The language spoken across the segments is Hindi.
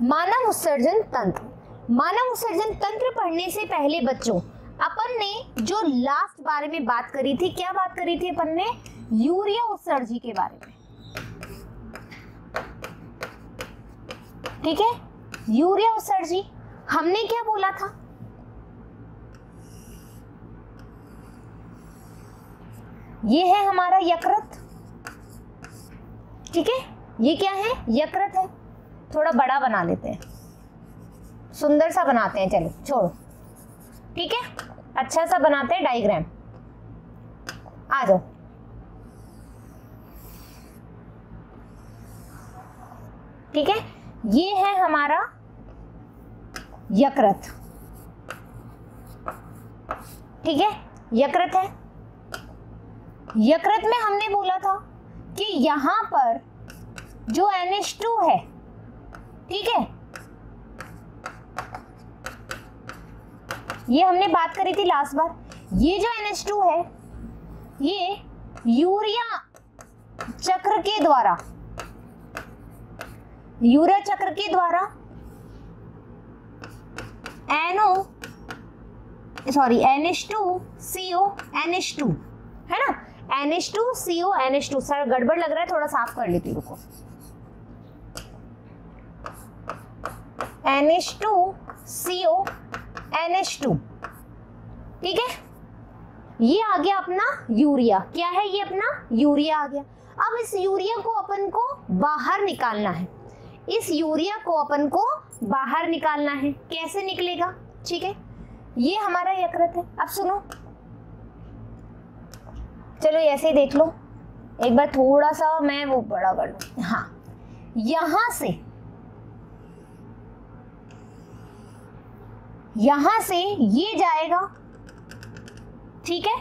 मानव उत्सर्जन तंत्र। मानव उत्सर्जन तंत्र पढ़ने से पहले बच्चों अपन ने जो लास्ट बारे में बात करी थी, क्या बात करी थी अपन ने? यूरिया उत्सर्जी के बारे में, ठीक है। यूरिया उत्सर्जी हमने क्या बोला था? ये है हमारा यकृत, ठीक है। ये क्या है? यकृत है। थोड़ा बड़ा बना लेते हैं, सुंदर सा बनाते हैं, चलो छोड़ो, ठीक है, अच्छा सा बनाते हैं डायग्राम। आ जाओ, ठीक है। ये है हमारा यकृत, ठीक है, यकृत है। यकृत में हमने बोला था कि यहां पर जो NH2 है, ठीक है, ये हमने बात करी थी लास्ट बार। ये जो NH2 है ये यूरिया चक्र के द्वारा, यूरिया चक्र के द्वारा NH2CO NH2 है ना, NH2CO NH2। सर गड़बड़ लग रहा है, थोड़ा साफ कर लेती हूँ, रुको। NH2CO NH2, ठीक है। ये आ गया अपना यूरिया। क्या है ये? अपना यूरिया आ गया। अब इस यूरिया को अपन को बाहर निकालना है, इस यूरिया को अपन को बाहर निकालना है। कैसे निकलेगा? ठीक है, ये हमारा यकृत है। अब सुनो, चलो ऐसे ही देख लो एक बार, थोड़ा सा मैं वो बड़ा कर लूं। हाँ, यहां से ये जाएगा, ठीक है।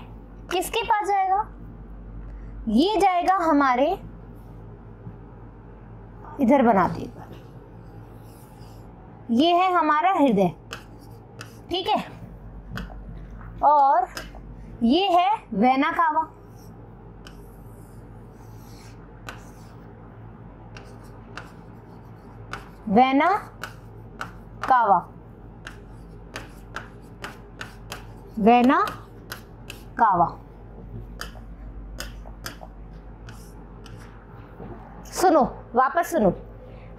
किसके पास जाएगा? ये जाएगा हमारे, इधर बनाते हैं, ये है हमारा हृदय, ठीक है, और ये है vena cava. Vena cava, vena cava. सुनो, वापस सुनो।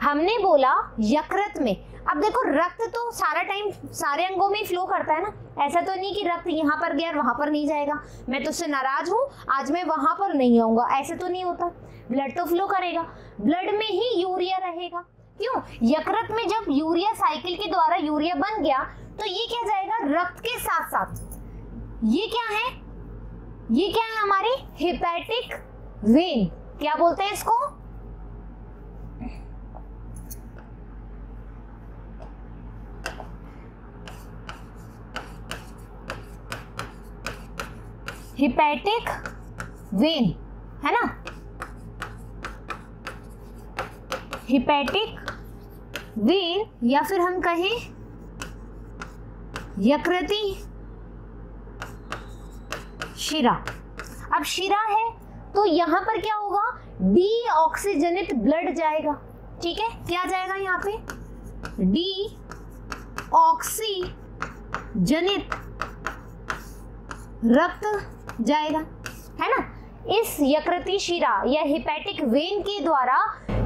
हमने बोला यकृत में, अब देखो रक्त तो सारा टाइम सारे अंगों में फ्लो करता है ना। ऐसा तो नहीं कि रक्त यहाँ पर गया और वहां पर नहीं जाएगा, मैं तुझसे नाराज हूँ आज मैं वहां पर नहीं आऊंगा, ऐसे तो नहीं होता। ब्लड तो फ्लो करेगा, ब्लड में ही यूरिया रहेगा। क्यों? यकृत में जब यूरिया साइकिल के द्वारा यूरिया बन गया तो ये क्या जाएगा? रक्त के साथ साथ। ये क्या है? ये क्या है? हमारी हेपेटिक वेन। क्या बोलते हैं इसको? हेपेटिक वेन, है ना, हेपेटिक वेन, या फिर हम कहें यकृती शिरा। अब शिरा है तो यहां पर क्या होगा? डीऑक्सीजनित ब्लड जाएगा, ठीक है। क्या जाएगा यहाँ पे? डीऑक्सीजनित रक्त जाएगा, है ना। इस यकृती शिरा या हेपेटिक वेन के द्वारा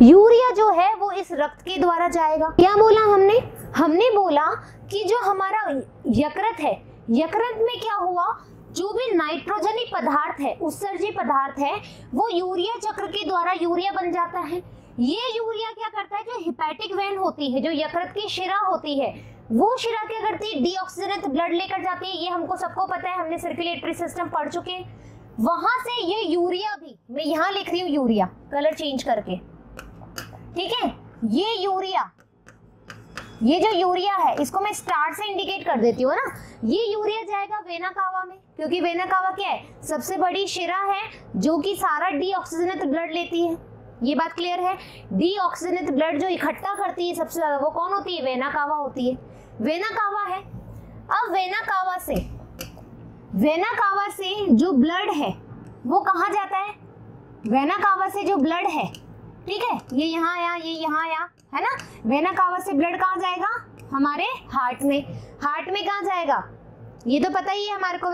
यूरिया जो है वो इस रक्त के द्वारा जाएगा। क्या बोला हमने? हमने बोला कि जो हमारा यकृत है, यकृत में क्या हुआ? जो भी नाइट्रोजनी पदार्थ है, उत्सर्जी पदार्थ है, वो यूरिया चक्र के द्वारा यूरिया बन जाता है। ये यूरिया क्या करता है? जो हेपेटिक वेन होती है, जो यकृत की शिरा होती है, वो शिरा क्या करती है? डीऑक्सीजनेट ब्लड लेकर जाती है। ये हमको सबको पता है, हमने सर्कुलेटरी सिस्टम पढ़ चुके हैं। वहां से ये यूरिया भी, मैं यहां लिख रही हूँ यूरिया, कलर चेंज करके, ठीक है। ये यूरिया, ये जो यूरिया है इसको मैं स्टार से इंडिकेट कर देती हूँ ना। ये यूरिया जाएगा वेना कावा में, क्योंकि वेना कावा क्या है? सबसे बड़ी शिरा है जो कि सारा डीऑक्सीजनेट ब्लड लेती है। ये बात क्लियर है? डीऑक्सीजनेट ब्लड जो इकट्ठा करती है सबसे ज्यादा, वो कौन होती है? वेना कावा होती है। वेना कावा है। अब वेना कावा से जो ब्लड है वो कहाँ जाता है? वेना कावा से जो ब्लड है ठीक है, ये यहाँ आया, ये यहाँ आया, है ना। वेना कावा से ब्लड कहाँ जाएगा, हमारे हार्ट में। हार्ट में कहाँ जाएगा, ये तो पता ही है हमारे को,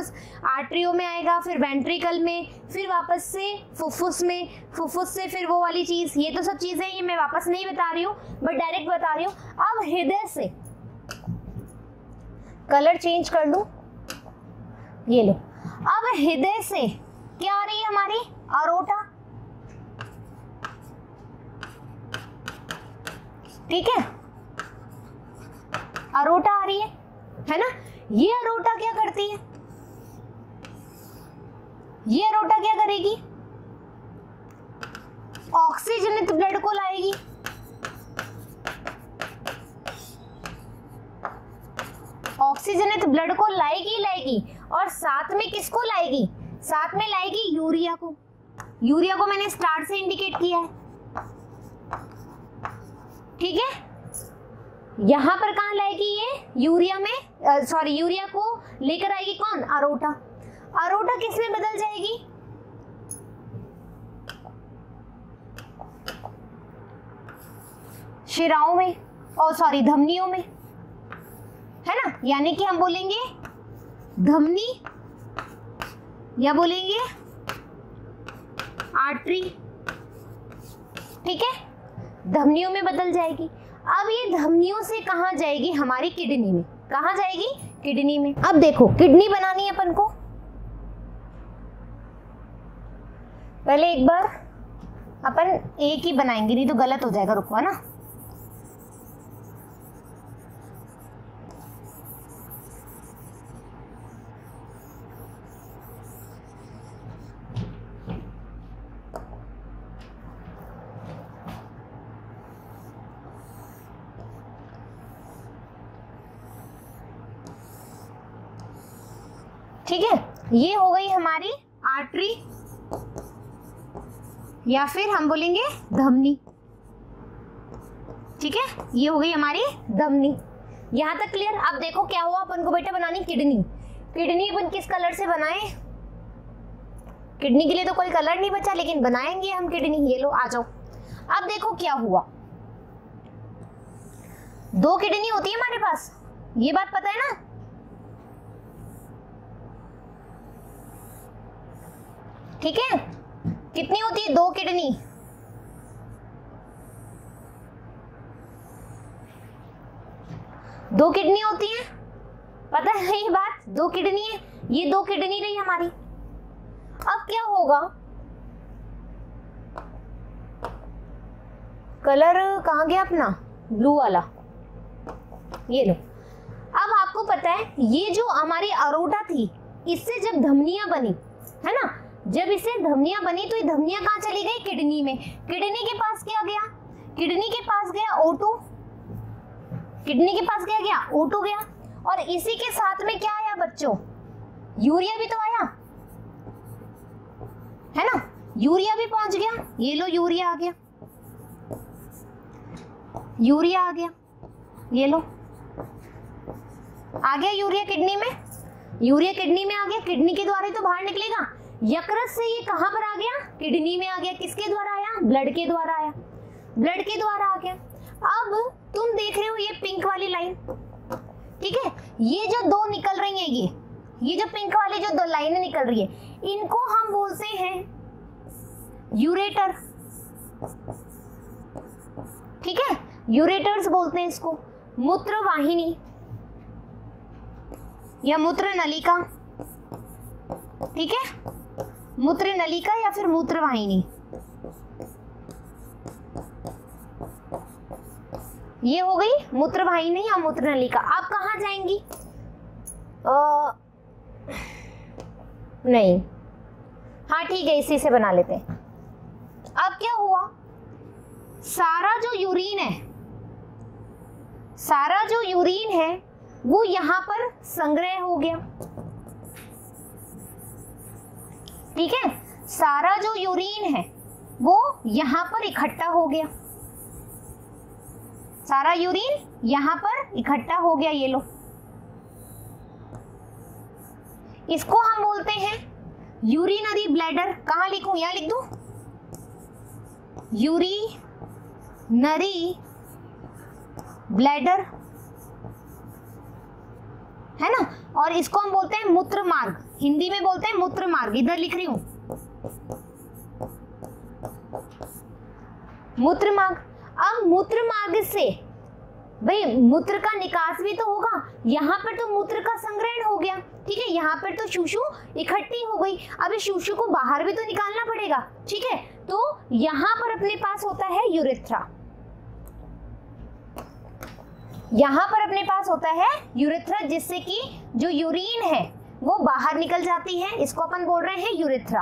आर्टरियों में आएगा, फिर वेंट्रिकल में, फिर वापस से फुफ्फुस में, फुफ्फुस से फिर वो वाली चीज। ये तो सब चीजें ये मैं वापस नहीं बता रही हूँ, बट डायरेक्ट बता रही हूँ। अब हृदय से कलर चेंज कर लूं, ये लो। अब हृदय से क्या आ रही है हमारी, अरोटा, ठीक है, अरोटा आ रही है ना। ये अरोटा क्या करती है, ये अरोटा क्या करेगी, ऑक्सीजनित ब्लड को लाएगी, ऑक्सीजनित ब्लड को लाएगी, और साथ में किसको लाएगी, साथ में लाएगी यूरिया को। यूरिया को मैंने स्टार से इंडिकेट किया है, ठीक है। यहां पर कहां लाएगी ये, यूरिया में, सॉरी, यूरिया को लेकर आएगी कौन, अरोटा। अरोटा किस में बदल जाएगी, शिराओं में, और सॉरी धमनियों में, है ना। यानी कि हम बोलेंगे धमनी या बोलेंगे आर्टरी, ठीक है, धमनियों में बदल जाएगी। अब ये धमनियों से कहां जाएगी, हमारी किडनी में। कहां जाएगी, किडनी में। अब देखो, किडनी बनानी है अपन को, पहले एक बार अपन एक ही बनाएंगे, नहीं तो गलत हो जाएगा, रुको, है ना। ठीक है, ये हो गई हमारी आर्टरी, या फिर हम बोलेंगे धमनी, ठीक है, ये हो गई हमारी धमनी। यहां तक क्लियर। अब देखो क्या हुआ, अपन को बेटा बनानी किडनी। किडनी अपन किस कलर से बनाए, किडनी के लिए तो कोई कलर नहीं बचा, लेकिन बनाएंगे हम किडनी। ये लो, आ जाओ। अब देखो क्या हुआ, दो किडनी होती है हमारे पास, ये बात पता है ना। ठीक है, कितनी होती है, दो किडनी। दो किडनी होती है, पता है ये बात, दो किडनी है, ये दो किडनी रही हमारी। अब क्या होगा, कलर कहाँ गया अपना, ब्लू वाला, ये लो। अब आपको पता है ये जो हमारी अरोटा थी, इससे जब धमनियां बनी, है ना, जब इसे धमनियां बनी तो ये धमनियां कहाँ चली गई, किडनी में। किडनी के पास क्या गया, किडनी के पास गया O2, किडनी के पास क्या गया, O2 गया, और इसी के साथ में क्या आया बच्चों, यूरिया भी तो आया, है ना, यूरिया भी पहुंच गया। ये लो, यूरिया आ गया, यूरिया आ गया, ये लो, आ गया यूरिया किडनी में, यूरिया किडनी में आ गया, किडनी के द्वारा ही तो बाहर निकलेगा। यकृत से ये कहां पर आ गया, किडनी में आ गया। किसके द्वारा आया, ब्लड के द्वारा आया, ब्लड के द्वारा आ गया। अब तुम देख रहे हो ये पिंक वाली लाइन, ठीक है, ये जो दो निकल रही है, ये जो पिंक वाली जो दो लाइनें निकल रही है, इनको हम बोलते हैं यूरेटर, ठीक है, यूरेटर्स बोलते हैं इसको, मूत्र वाहिनी या मूत्र नलिका, ठीक है, मूत्र नलिका या फिर मूत्र वाहिनी। ये हो गई मूत्र वाहिनी या मूत्र नलिका। आप कहाँ जाएंगी, नहीं, हाँ ठीक है, इसी से बना लेते हैं। अब क्या हुआ, सारा जो यूरिन है, सारा जो यूरिन है वो यहां पर संग्रह हो गया, ठीक है, सारा जो यूरिन है वो यहां पर इकट्ठा हो गया, सारा यूरिन यहां पर इकट्ठा हो गया। ये लो, इसको हम बोलते हैं यूरिनरी ब्लैडर। कहां लिखूं, यहां लिख दूं, यूरिनरी ब्लैडर, है ना, और इसको हम बोलते हैं मूत्र मार्ग, हिंदी में बोलते हैं मूत्र मार्ग, इधर लिख रही हूं मूत्र मार्ग। अब मूत्र मार्ग से भाई मूत्र का निकास भी तो होगा, यहाँ पर तो मूत्र का संग्रहण हो गया, ठीक है, यहाँ पर तो शूशु इकट्ठी हो गई, अब इस शूशु को बाहर भी तो निकालना पड़ेगा, ठीक है, तो यहाँ पर अपने पास होता है यूरेथ्रा, यहाँ पर अपने पास होता है यूरेथ्रा, जिससे कि जो यूरिन है वो बाहर निकल जाती है, इसको अपन बोल रहे हैं यूरेथ्रा।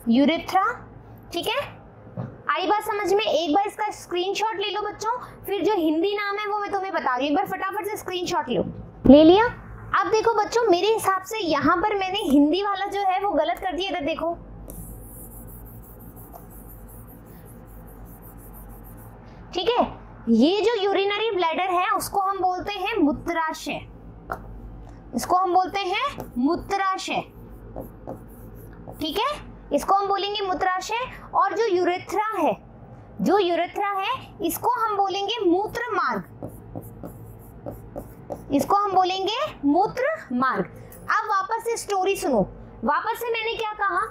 यूरेथ्रा, ठीक है, आई बात समझ में। एक बार इसका स्क्रीनशॉट ले लो बच्चों, फिर जो हिंदी नाम है वो मैं तुम्हें बता रही हूँ, एक बार फटाफट से स्क्रीनशॉट लो। ले लिया? अब देखो बच्चों, मेरे हिसाब से यहाँ पर मैंने हिंदी वाला जो है वो गलत कर दिया, इधर देखो, ठीक है, ये जो यूरिनरी ब्लैडर है उसको हम बोलते हैं मूत्राशय, इसको हम बोलते हैं मूत्राशय, ठीक है, इसको हम बोलेंगे मूत्राशय। और जो यूरेथ्रा है, जो यूरेथ्रा है इसको हम बोलेंगे मूत्र मार्ग, इसको हम बोलेंगे मूत्र मार्ग। अब वापस से स्टोरी सुनो, वापस से मैंने क्या कहा,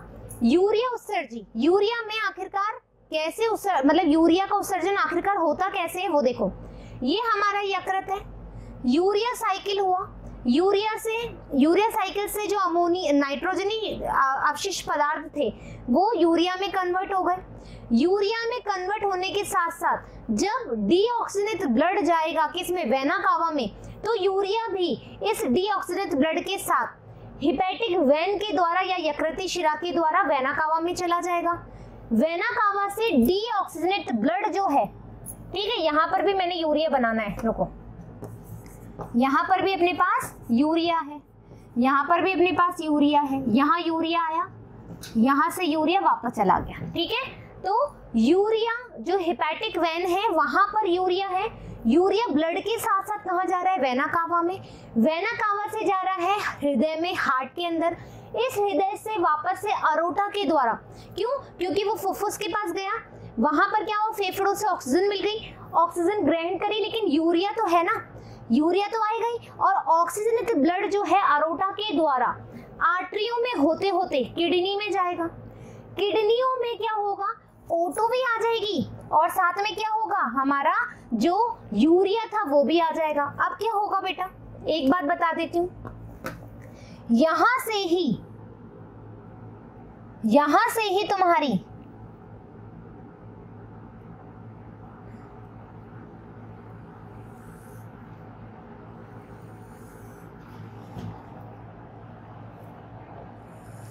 यूरिया उत्सर्जी, यूरिया में आखिरकार कैसे मतलब यूरिया का उत्सर्जन आखिरकार होता कैसे है वो देखो, ये हमारा यकृत है, यूरिया साइकिल हुआ, यूरिया साइकिल से जो अमोनिया नाइट्रोजनी अवशिष्ट पदार्थ थे वो यूरिया में कन्वर्ट हो गए, यूरिया में कन्वर्ट होने के साथ साथ जब डीऑक्सीजनेट ब्लड जाएगा किसमें, वेना कावा में, तो यूरिया भी इस डीऑक्सीजनेट ब्लड के साथ हिपैटिक वेन के द्वारा या यकृतीय शिरा के द्वारा वेना कावा में चला जाएगा। वेना कावा से डीऑक्सीजनेट ब्लड जो है, ठीक है, यहाँ पर भी मैंने यूरिया बनाना है, रुको, यहाँ पर भी अपने पास यूरिया है, यहाँ पर भी अपने पास यूरिया है, यहाँ यूरिया आया, यहाँ से यूरिया वापस चला गया, ठीक है, तो यूरिया जो हिपैटिक वेन है वहां पर यूरिया है, यूरिया ब्लड के साथ साथ कहाँ जा रहा है, वेना कावा में, वेना कावा से जा रहा है हृदय में, हार्ट के अंदर, इस हृदय से वापस से अरोटा के द्वारा, क्यों, क्योंकि वो फुफ्फुस के पास गया, वहां पर क्या हुआ, फेफड़ों से ऑक्सीजन मिल गई, ऑक्सीजन ग्रहण करी, लेकिन यूरिया तो है ना, यूरिया तो आई गई, और ऑक्सीजनेटेड ब्लड जो है अरोटा के द्वारा आर्टरियों में होते होते किडनी में जाएगा, किडनियों में क्या होगा, O2 भी आ जाएगी, और साथ में क्या होगा, हमारा जो यूरिया था वो भी आ जाएगा। अब क्या होगा बेटा, एक बात बता देती हूँ, यहां से ही तुम्हारी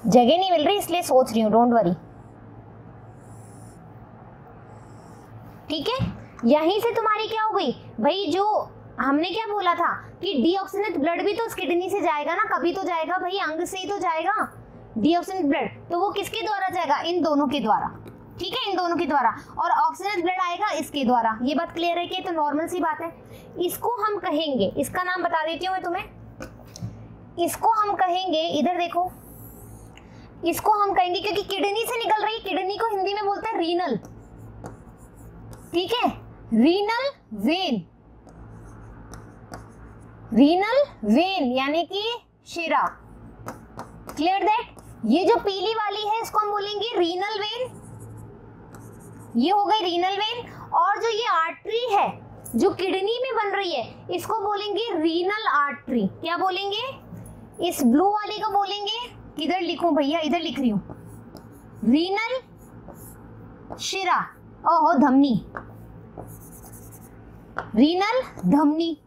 जगह नहीं मिल रही इसलिए सोच रही हूँ, डोंट वरी, ठीक है, यहीं से तुम्हारी क्या हो गई भाई, जो हमने क्या बोला था कि डीऑक्सीजनेट ब्लड भी तो किडनी से जाएगा ना, कभी तो जाएगा भाई, अंग से ही तो जाएगा डीऑक्सीजनेट ब्लड, तो वो किसके द्वारा जाएगा, इन दोनों के द्वारा, ठीक है, इन दोनों के द्वारा, और ऑक्सीजनेट ब्लड आएगा इसके द्वारा, ये बात क्लियर है कि तो नॉर्मल सी बात है। इसको हम कहेंगे, इसका नाम बता देती हूँ मैं तुम्हें, इसको हम कहेंगे, इधर देखो, इसको हम कहेंगे, क्योंकि किडनी से निकल रही, किडनी को हिंदी में बोलते हैं रीनल, ठीक है, रीनल वेन, रीनल वेन यानी कि शिरा, क्लियर दैट। ये जो पीली वाली है इसको हम बोलेंगे रीनल वेन, ये हो गई रीनल वेन, और जो ये आर्टरी है जो किडनी में बन रही है इसको बोलेंगे रीनल आर्टरी, क्या बोलेंगे, इस ब्लू वाली को बोलेंगे, किधर लिखूं भैया, इधर लिख रही हूं, रीनल शिरा, ओहो धमनी, रीनल धमनी,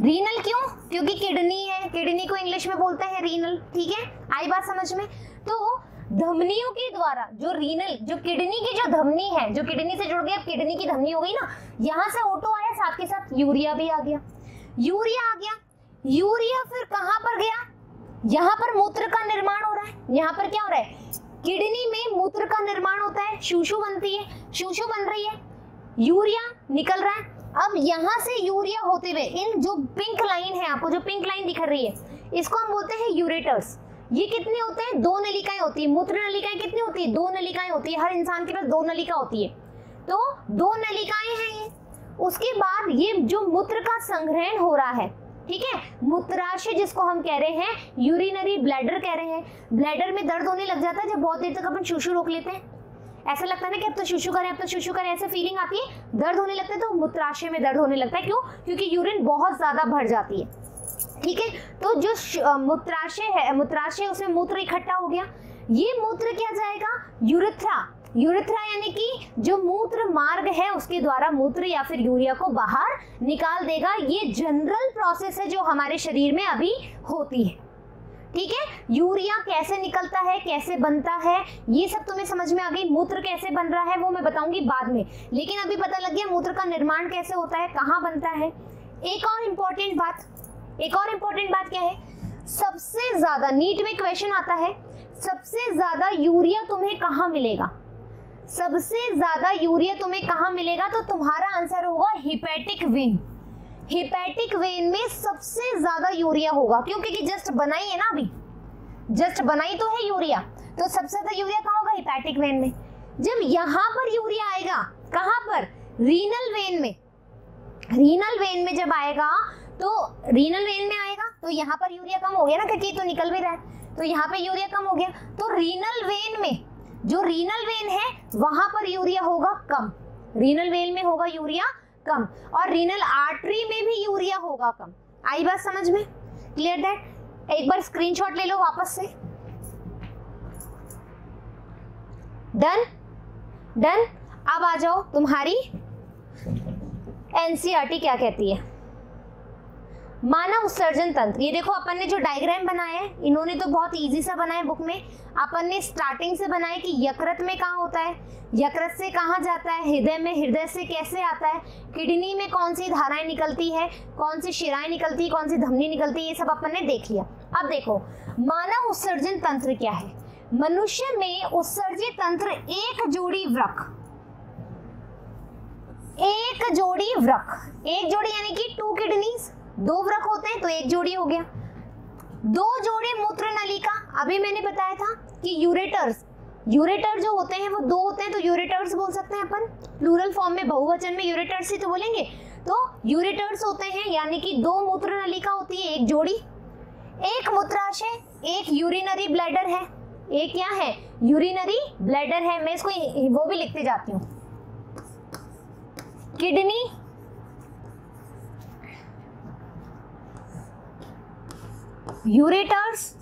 रीनल क्यों, क्योंकि किडनी है, किडनी को इंग्लिश में बोलते हैं रीनल, ठीक है, आई बात समझ में। तो धमनियों के द्वारा जो रीनल, जो किडनी की जो धमनी है, जो किडनी से जुड़ गई, अब किडनी की धमनी हो गई ना, यहाँ से O2 आया, साथ के साथ यूरिया भी आ गया, यूरिया आ गया, यूरिया फिर कहाँ पर गया, यहाँ पर मूत्र का निर्माण हो रहा है, यहाँ पर क्या हो रहा है, किडनी में मूत्र का निर्माण होता है, शूशु बनती है, शूशु बन रही है, यूरिया निकल रहा है, अब यहाँ से यूरिया होते हुए इन जो पिंक लाइन है, आपको जो पिंक लाइन दिख रही है, इसको हम बोलते हैं यूरेटर्स, ये कितने होते हैं? 2 नलिकाएं होती है। मूत्र नलिकाएं कितनी होती है? 2 नलिकाएं होती है। हर इंसान के पास 2 नलिका होती है, तो 2 नलिकाएं हैं ये। उसके बाद ये जो मूत्र का संग्रहण हो रहा है, ठीक है, मूत्राशय जिसको हम कह रहे हैं, यूरिनरी ब्लैडर कह रहे हैं। ब्लैडर में दर्द होने लग जाता है जब बहुत देर तक अपन शूशु रोक लेते हैं। ऐसा लगता है ना कि अब तो शूशु करें, अब तो शूशु करें, ऐसे फीलिंग आती है, दर्द होने लगता है, तो मूत्राशय में दर्द होने लगता है। क्यों? क्योंकि यूरिन बहुत ज्यादा भर जाती है, ठीक है। तो जो मूत्राशय है, मूत्राशय, उसमें मूत्र इकट्ठा हो गया। ये मूत्र क्या जाएगा? यूरेथ्रा। यूरेथ्रा यानी कि जो मूत्र मार्ग है उसके द्वारा मूत्र या फिर यूरिया को बाहर निकाल देगा। ये जनरल प्रोसेस है जो हमारे शरीर में अभी होती है, ठीक है। यूरिया कैसे निकलता है, कैसे बनता है, ये सब तुम्हें समझ में आ गई। मूत्र कैसे बन रहा है वो मैं बताऊंगी बाद में, लेकिन अभी पता लग गया मूत्र का निर्माण कैसे होता है, कहाँ बनता है। एक और इम्पोर्टेंट बात क्या है? सबसे ज्यादा नीट में क्वेश्चन आता है, सबसे ज्यादा यूरिया तुम्हें कहाँ मिलेगा? सबसे ज्यादा यूरिया तुम्हें कहाँ मिलेगा? तो तुम्हारा आंसर होगा हिपैटिक वेन। हिपैटिक वेन में सबसे ज्यादा यूरिया होगा। क्यों? क्योंकि जस्ट बनाई है ना, अभी जस्ट बनाई तो है यूरिया, तो सबसे ज्यादा यूरिया कहाँ होगा? हिपैटिक वेन में। जब यहाँ पर यूरिया आएगा, कहाँ पर? रीनल वेन में। रीनल वेन में जब आएगा, तो रीनल वेन में आएगा तो यहाँ पर यूरिया कम हो गया ना, क्योंकि तो निकल भी रहा है, तो यहाँ पे यूरिया कम हो गया। तो रीनल वेन में, जो रीनल वेन है वहां पर यूरिया होगा कम, रीनल वेन में होगा यूरिया कम, और रीनल आर्टरी में भी यूरिया होगा कम। आई बात समझ में? Clear that? एक बार स्क्रीनशॉट ले लो वापस से। डन? डन? अब आ जाओ, तुम्हारी एनसीईआरटी क्या कहती है। मानव उत्सर्जन तंत्र। ये देखो अपन ने जो डायग्राम बनाया है, इन्होंने तो बहुत इजी सा बनाया बुक में। अपन ने स्टार्टिंग से बनाया कि यकृत में कहाँ होता है, यकृत से कहाँ जाता है, हृदय में, हृदय से कैसे आता है, किडनी में कौन सी धाराएं निकलती है, कौन सी शिराएं निकलती है, कौन सी धमनी निकलती है, ये सब अपन ने देख लिया। अब देखो मानव उत्सर्जन तंत्र क्या है। मनुष्य में उत्सर्जित तंत्र एक जोड़ी वृक्क, एक जोड़ी वृक्क, एक जोड़ी यानी कि 2 किडनीज, 2 वृक्क होते हैं तो एक जोड़ी हो गया। 2 जोड़े मूत्र नलिका, अभी मैंने बताया था कि यूरेटर्स, यूरेटर जो होते हैं वो 2 होते हैं तो यूरेटर्स बोल सकते हैं अपन, प्लूरल फॉर्म में बहुवचन में यूरेटर्स ही तो बोलेंगे। तो यूरेटर्स होते हैं यानी कि 2 मूत्र नलिका होती है, एक जोड़ी, एक मूत्राशय, एक यूरिनरी ब्लैडर है, एक क्या है? यूरिनरी ब्लैडर है। मैं इसको वो भी लिखते जाती हूँ, किडनी, यूरेटर्स,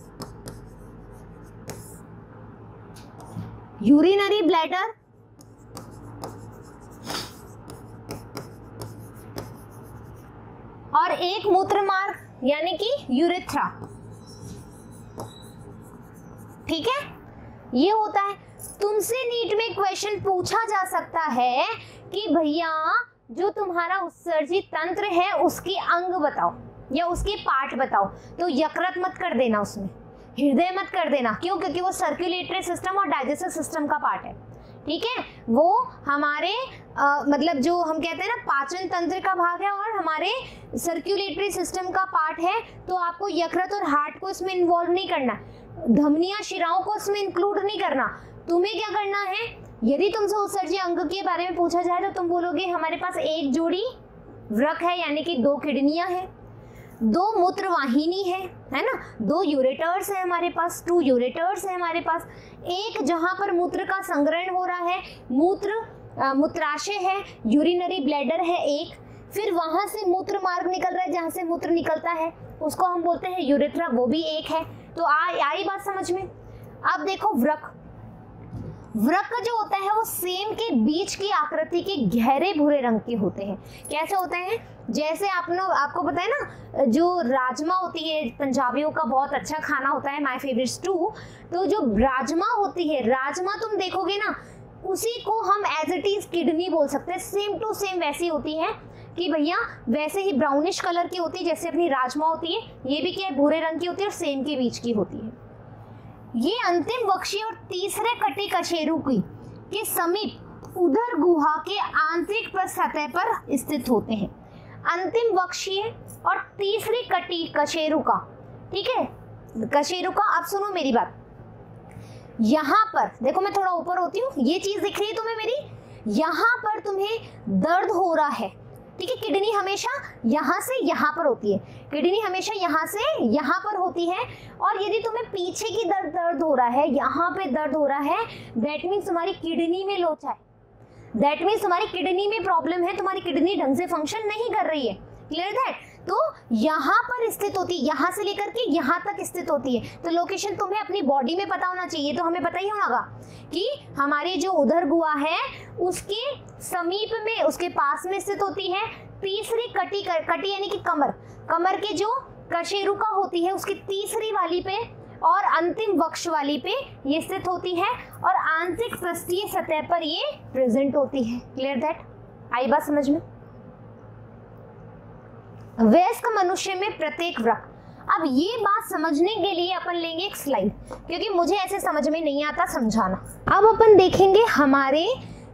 यूरिनरी ब्लैडर, और एक मूत्र मार्ग यानी कि यूरेथ्रा, ठीक है। ये होता है। तुमसे नीट में क्वेश्चन पूछा जा सकता है कि भैया जो तुम्हारा उत्सर्जित तंत्र है उसके अंग बताओ या उसके पार्ट बताओ, तो यकृत मत कर देना, उसमें हृदय मत कर देना। क्यों? क्योंकि वो सर्कुलेटरी सिस्टम और डाइजेस्टिव सिस्टम का पार्ट है, ठीक है। वो हमारे मतलब जो हम कहते हैं ना पाचन तंत्र का भाग है और हमारे सर्कुलेटरी सिस्टम का पार्ट है। तो आपको यकृत और हार्ट को इसमें इन्वॉल्व नहीं करना, धमनियां, शिराओं को इसमें इंक्लूड नहीं करना। तुम्हें क्या करना है, यदि तुमसे उत्सर्जित अंग के बारे में पूछा जाए तो तुम बोलोगे हमारे पास एक जोड़ी वृक्क है यानी कि 2 किडनियां हैं, 2 मूत्रवाहिनी है ना, 2 यूरेटर्स है हमारे पास, 2 यूरेटर्स है हमारे पास, एक जहां पर मूत्र का संग्रहण हो रहा है, मूत्राशय है, यूरिनरी ब्लैडर है एक, फिर वहां से मूत्र मार्ग निकल रहा है जहां से मूत्र निकलता है उसको हम बोलते हैं यूरेथ्रा, वो भी एक है। तो आई बात समझ में। अब देखो वृक्क, वृक्क जो होता है वो सेम के बीच की आकृति के गहरे भूरे रंग के होते हैं। कैसे होते हैं? जैसे आपको पता है ना जो राजमा होती है, पंजाबियों का बहुत अच्छा खाना होता है, माय फेवरेट स्टू। तो जो राजमा होती है, राजमा तुम देखोगे ना उसी को हम एज इट इज किडनी बोल सकते हैं, सेम टू सेम वैसी होती है कि भैया वैसे ही ब्राउनिश कलर की होती है जैसे अपनी राजमा होती है, ये भी क्या है भूरे रंग की होती है और सेम के बीच की होती है। ये अंतिम वक्षीय और तीसरे कटी कशेरु के समीप उदर गुहा के आंतरिक सतह पर स्थित होते हैं। अंतिम वक्षीय और तीसरी कटी कशेरु का, ठीक है, कशेरुका, अब सुनो मेरी बात, यहाँ पर देखो मैं थोड़ा ऊपर होती हूँ, ये चीज दिख रही है तुम्हें मेरी, यहाँ पर तुम्हें दर्द हो रहा है, ठीक है। किडनी हमेशा यहाँ से यहाँ पर होती है, किडनी हमेशा यहाँ से यहाँ पर होती है, और यदि तुम्हें पीछे की दर्द हो रहा है, यहाँ पे दर्द हो रहा है, दैट मीन्स तुम्हारी किडनी में लोचा है, दैट मीन्स तुम्हारी किडनी में प्रॉब्लम है, तुम्हारी किडनी ढंग से फंक्शन नहीं कर रही है, क्लियर दैट। तो यहाँ पर स्थित होती है, यहाँ से लेकर के यहाँ तक स्थित होती है। तो लोकेशन तुम्हें अपनी बॉडी में पता होना चाहिए, तो हमें पता ही होगा कि हमारी जो उदर गुहा है उसके समीप में, उसके पास में स्थित होती है। तीसरी कटी यानी कि कमर के जो कशेरुका होती है उसकी तीसरी वाली पे और अंतिम वक्ष वाली पे ये स्थित होती है, और आंशिक पृष्ठीय सतह पर ये प्रेजेंट होती है, क्लियर दैट। आई बात समझ में। वयस्क मनुष्य में प्रत्येक वृक्क, अब ये बात समझने के लिए अपन लेंगे एक स्लाइड, क्योंकि मुझे ऐसे समझ में नहीं आता समझाना। अब अपन देखेंगे हमारे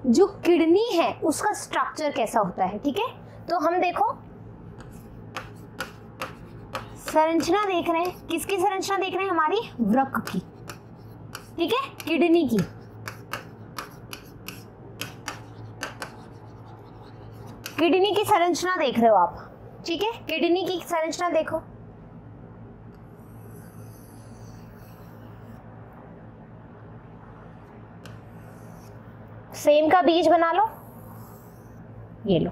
जो किडनी है उसका स्ट्रक्चर कैसा होता है, ठीक है। तो हम देखो संरचना देख रहे हैं, किसकी संरचना देख रहे हैं, हमारी वृक्क की, ठीक है, किडनी की। किडनी की संरचना देख रहे हो आप, ठीक है, किडनी की संरचना देखो। सेम का बीज बना लो, ये लो,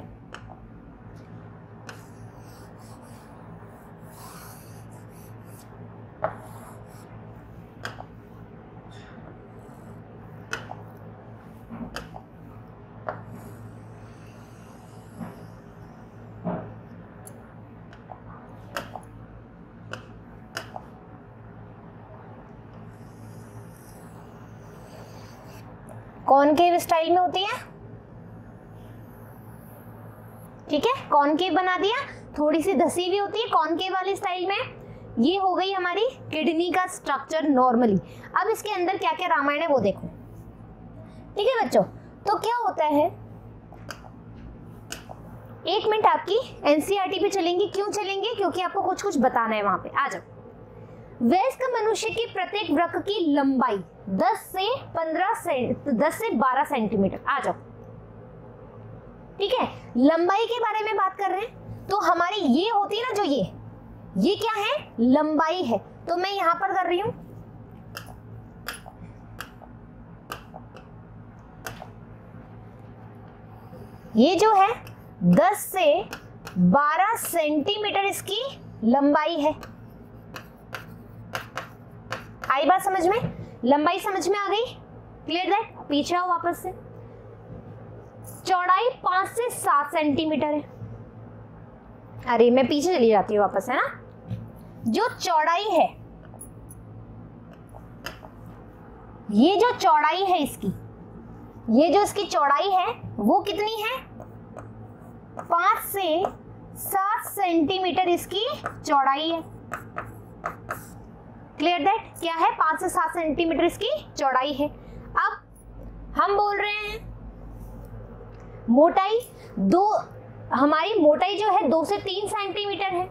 कॉनकेव स्टाइल में होती है, ठीक है, कॉनकेव बना दिया, थोड़ी सी धसी हुई होती है कॉनकेव वाली स्टाइल में। ये हो गई हमारी किडनी का स्ट्रक्चर नॉर्मली। अब इसके अंदर क्या क्या रामायण है वो देखो, ठीक है बच्चों। तो क्या होता है, एक मिनट आपकी एनसीईआरटी पे चलेंगे, क्यों चलेंगे, क्योंकि आपको कुछ कुछ बताना है वहां पे। आ जाओ। वयस्क मनुष्य की प्रत्येक वृक्क की लंबाई 10 से 12 सेंटीमीटर। आ जाओ, ठीक है, लंबाई के बारे में बात कर रहे हैं। तो हमारी ये होती है ना, जो ये क्या है, लंबाई है। तो मैं यहां पर कर रही हूं, ये जो है 10 से 12 सेंटीमीटर इसकी लंबाई है। आई बात समझ में, लंबाई समझ में आ गई, क्लियर दैट। पीछे आओ वापस से। चौड़ाई 5 से 7 सेंटीमीटर है। अरे मैं पीछे चली जाती हूँ वापस, है ना। जो चौड़ाई है, ये जो चौड़ाई है इसकी, ये जो इसकी चौड़ाई है वो कितनी है, 5 से 7 सेंटीमीटर इसकी चौड़ाई है, क्लियर दैट। क्या है, 5 से 7 सेंटीमीटर इसकी चौड़ाई है। अब हम बोल रहे हैं मोटाई, हमारी मोटाई जो है 2 से 3 सेंटीमीटर है।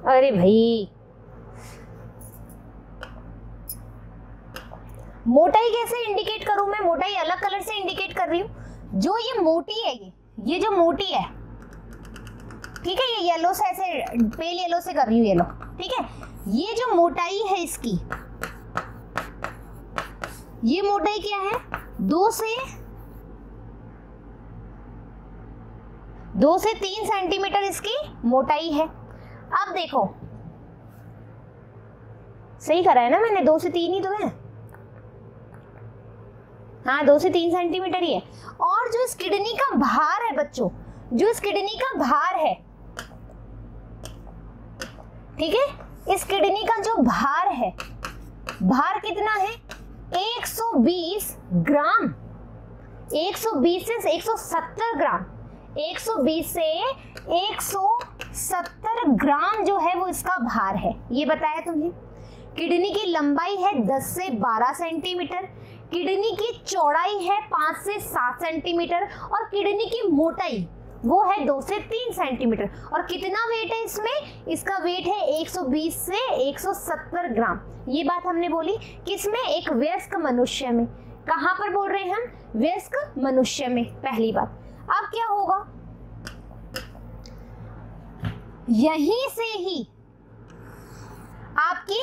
अरे भाई, मोटाई कैसे इंडिकेट करूं मैं, मोटाई अलग कलर से इंडिकेट कर रही हूं। जो ये मोटी है, ये जो मोटी है, ठीक है, ये येलो से ऐसे पेल येलो से कर रही हूं, येलो, ठीक है। ये जो मोटाई है इसकी, ये मोटाई क्या है, 2 से 3 सेंटीमीटर इसकी मोटाई है। अब देखो, सही करा है ना मैंने, 2 से 3 ही तो है, हाँ 2 से 3 सेंटीमीटर ही है। और जो इस किडनी का भार है बच्चों, जो इस किडनी का भार है, ठीक है, इस किडनी का जो भार है, भार कितना है, 120 ग्राम, 120 से 170 ग्राम, 120 से 170 ग्राम जो है वो इसका भार है। ये बताया तुम्हें। किडनी की लंबाई है 10 से 12 सेंटीमीटर, किडनी की चौड़ाई है 5 से 7 सेंटीमीटर, और किडनी की मोटाई वो है 2 से 3 सेंटीमीटर। और कितना वेट है इसमें? इसका वेट है 120 से 170 ग्राम। ये बात हमने बोली किसमें? एक वयस्क मनुष्य में। कहां पर बोल रहे हैं हम? वयस्क मनुष्य में, पहली बात। अब क्या होगा? यहीं से ही आपकी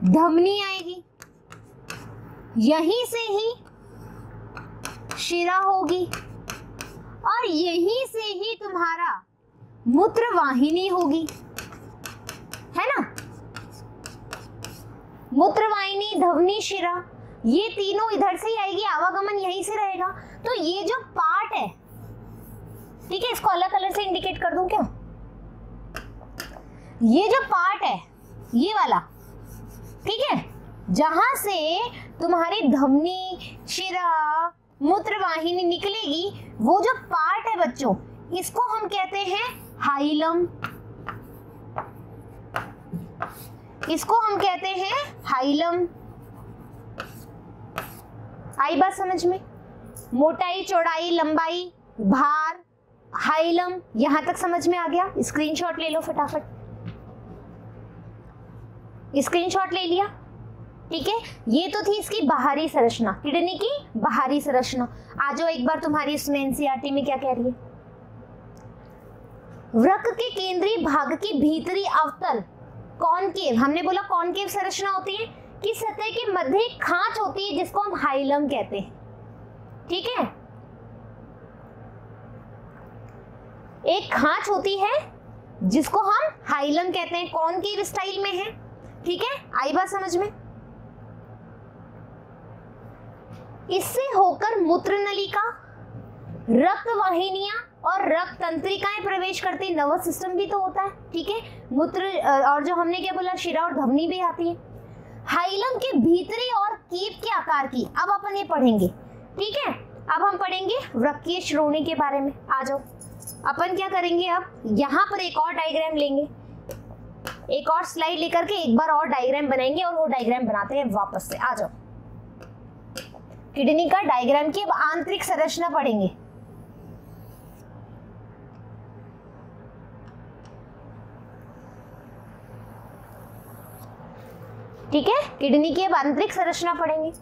धमनी आएगी, यहीं से ही शिरा होगी, और यहीं से ही तुम्हारा मूत्र वाहिनी होगी, है ना? मूत्र वाहिनी, धमनी, शिरा, ये तीनों इधर से ही आएगी, आवागमन यहीं से रहेगा। तो ये जो पार्ट है, ठीक है, इसको अलग कलर से इंडिकेट कर दूं क्या? ये जो पार्ट है ये वाला, ठीक है, जहां से तुम्हारी धमनी, शिरा, मूत्र वाहिनी निकलेगी, वो जो पार्ट है बच्चों, इसको हम कहते हैं हाइलम। इसको हम कहते हैं हाइलम। आई बात समझ में? मोटाई, चौड़ाई, लंबाई, भार, हाइलम, यहां तक समझ में आ गया? स्क्रीनशॉट ले लो फटाफट। स्क्रीनशॉट ले लिया? ठीक है, ये तो थी इसकी बाहरी संरचना, किडनी की बाहरी संरचना। आ जाओ एक बार, तुम्हारी इसमें एनसीईआरटी में क्या कह रही है? वृक्क के केंद्रीय भाग की भीतरी अवतल कॉनकेव, हमने बोला कॉनकेव संरचना होती है कि सतह के मध्य एक खांच होती है जिसको हम हाइलम कहते हैं, ठीक है? एक खांच होती है जिसको हम हाइलम कहते हैं, कॉनकेव स्टाइल में है, ठीक है? आई बात समझ में? इससे होकर मूत्र नलिका, रक्त वाहिनियां और रक्त तंत्रिकाएं प्रवेश करती, नर्वस सिस्टम भी तो होता है, ठीक है? मूत्र और जो हमने क्या बोला, शिरा और धमनी भी आती है। हाइलम के भीतरी और कीप के आकार की अब अपन ये पढ़ेंगे, ठीक है? अब हम पढ़ेंगे वृक्कीय श्रोणि के बारे में। आ जाओ, अपन क्या करेंगे, अब यहाँ पर एक और डायग्राम लेंगे, एक और स्लाइड लेकर के एक बार और डायग्राम बनाएंगे, और वो डायग्राम बनाते हैं वापस से। आ जाओ, किडनी का डायग्राम की अब आंतरिक संरचना पढ़ेंगे। ठीक है, किडनी की अब आंतरिक संरचना पढ़ेंगे।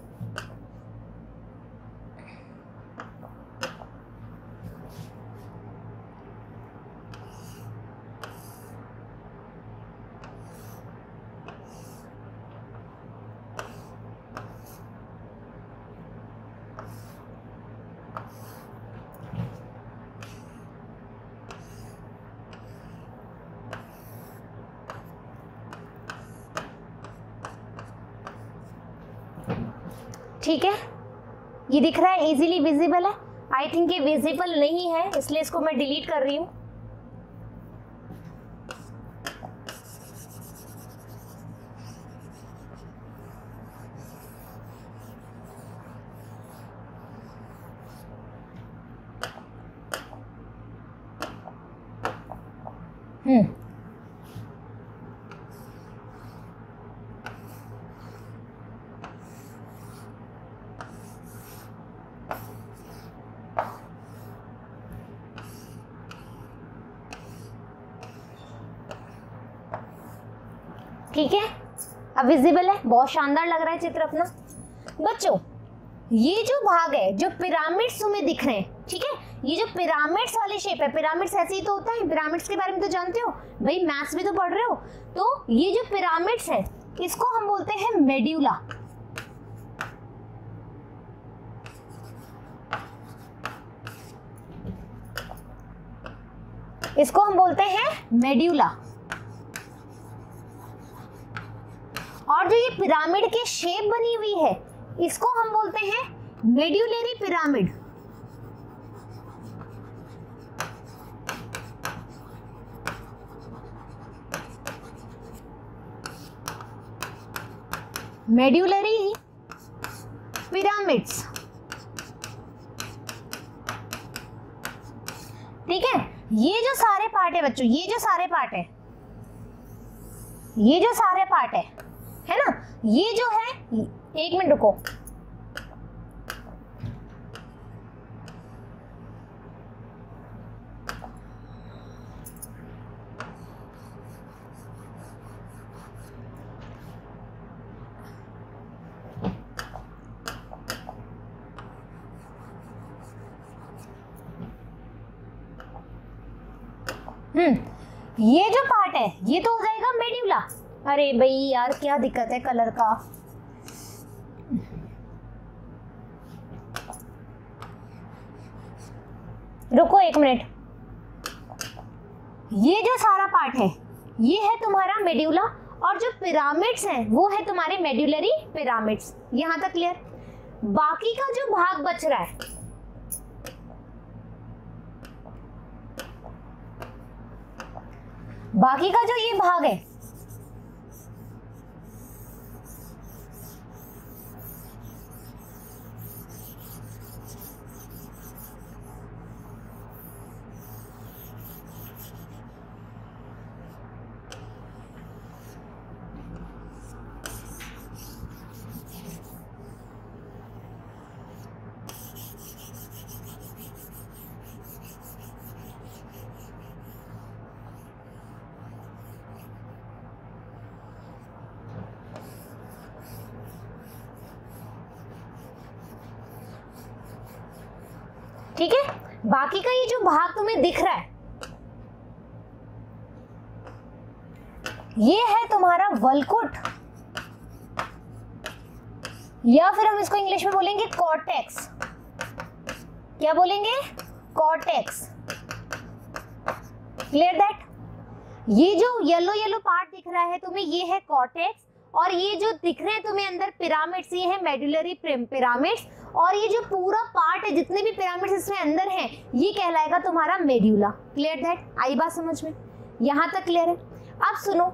ठीक है, ये दिख रहा है, इजीली विजिबल है। आई थिंक ये विजिबल नहीं है, इसलिए इसको मैं डिलीट कर रही हूं। ठीक है, अब विजिबल है, बहुत शानदार लग रहा है चित्र अपना। बच्चों, ये जो भाग है, जो पिरामिड्स तुम्हें दिख रहे हैं, ठीक है, ये जो पिरामिड्स वाले शेप है, पिरामिड्स ऐसे ही तो होता है, पिरामिड्स के बारे में तो जानते हो भाई, मैथ्स भी तो पढ़ रहे हो। तो ये जो पिरामिड्स है, इसको हम बोलते हैं मेड्यूला। इसको हम बोलते हैं मेड्यूला। और जो ये पिरामिड की शेप बनी हुई है, इसको हम बोलते हैं मेड्यूलरी पिरामिड। मेड्यूलरी पिरामिड्स, ठीक है? ये जो सारे पार्ट है बच्चों, ये जो सारे पार्ट है, ये जो सारे पार्ट है ना, ये जो है, एक मिनट रुको, ये जो पार्ट है ये तो हो जाएगा मेड्यूला। अरे भाई यार क्या दिक्कत है कलर का। रुको एक मिनट, ये जो सारा पार्ट है ये है तुम्हारा मेड्यूला, और जो पिरामिड्स हैं वो है तुम्हारे मेड्यूलरी पिरामिड्स। यहां तक क्लियर? बाकी का जो भाग बच रहा है, बाकी का जो ये भाग है ठीक है, बाकी का ये जो भाग तुम्हें दिख रहा है ये है तुम्हारा वल्कुट, या फिर हम इसको इंग्लिश में बोलेंगे कॉर्टेक्स। क्या बोलेंगे? कॉर्टेक्स। Clear that? ये जो येलो येलो पार्ट दिख रहा है तुम्हें ये है कॉर्टेक्स, और ये जो दिख रहे हैं तुम्हें अंदर पिरामिड्स ये है मेडुलरी पिरामिड्स, और ये जो पूरा पार्ट है जितने भी पिरामिड्स इसमें अंदर हैं ये कहलाएगा तुम्हारा मेड्यूला। Clear that? आई बात समझ में? यहां तक क्लियर है? अब सुनो,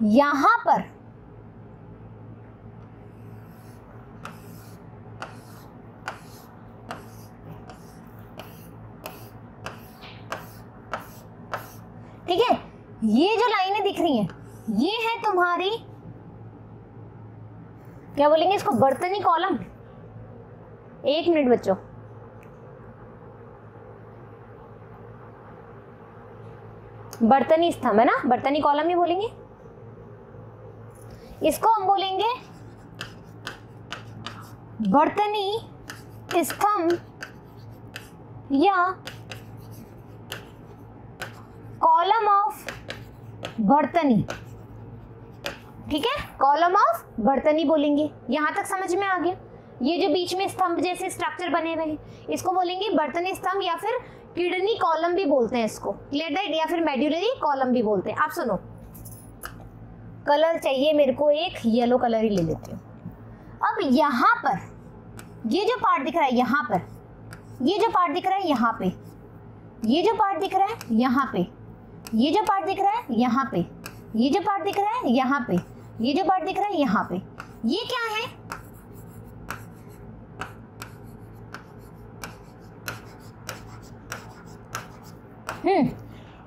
यहां पर ठीक है, ये जो लाइनें दिख रही हैं ये है तुम्हारी, क्या बोलेंगे इसको, बर्तनी कॉलम। एक मिनट बच्चों, बर्तनी स्तंभ है ना, बर्तनी कॉलम ही बोलेंगे इसको। हम बोलेंगे बर्तनी स्तंभ या कॉलम ऑफ बर्तनी। ठीक है, कॉलम ऑफ बर्तनी बोलेंगे। यहां तक समझ में आ गया? ये जो बीच में स्तंभ जैसे स्ट्रक्चर बने हुए हैं इसको बोलेंगे बर्तनी स्तंभ, या फिर किडनी कॉलम भी बोलते हैं इसको। Clear that? या फिर मेड्यूलरी कॉलम भी बोलते हैं। आप सुनो, कलर चाहिए मेरे को, एक येलो कलर ही ले लेती हूँ। अब यहां पर ये जो पार्ट दिख रहा है यहाँ पर, ये जो पार्ट दिख रहा है यहाँ पे, ये जो पार्ट दिख रहा है यहाँ पे, ये जो पार्ट दिख रहा है यहाँ पे, ये जो पार्ट दिख रहा है यहाँ पे, ये जो पार्ट दिख रहा है यहाँ पे, ये क्या है?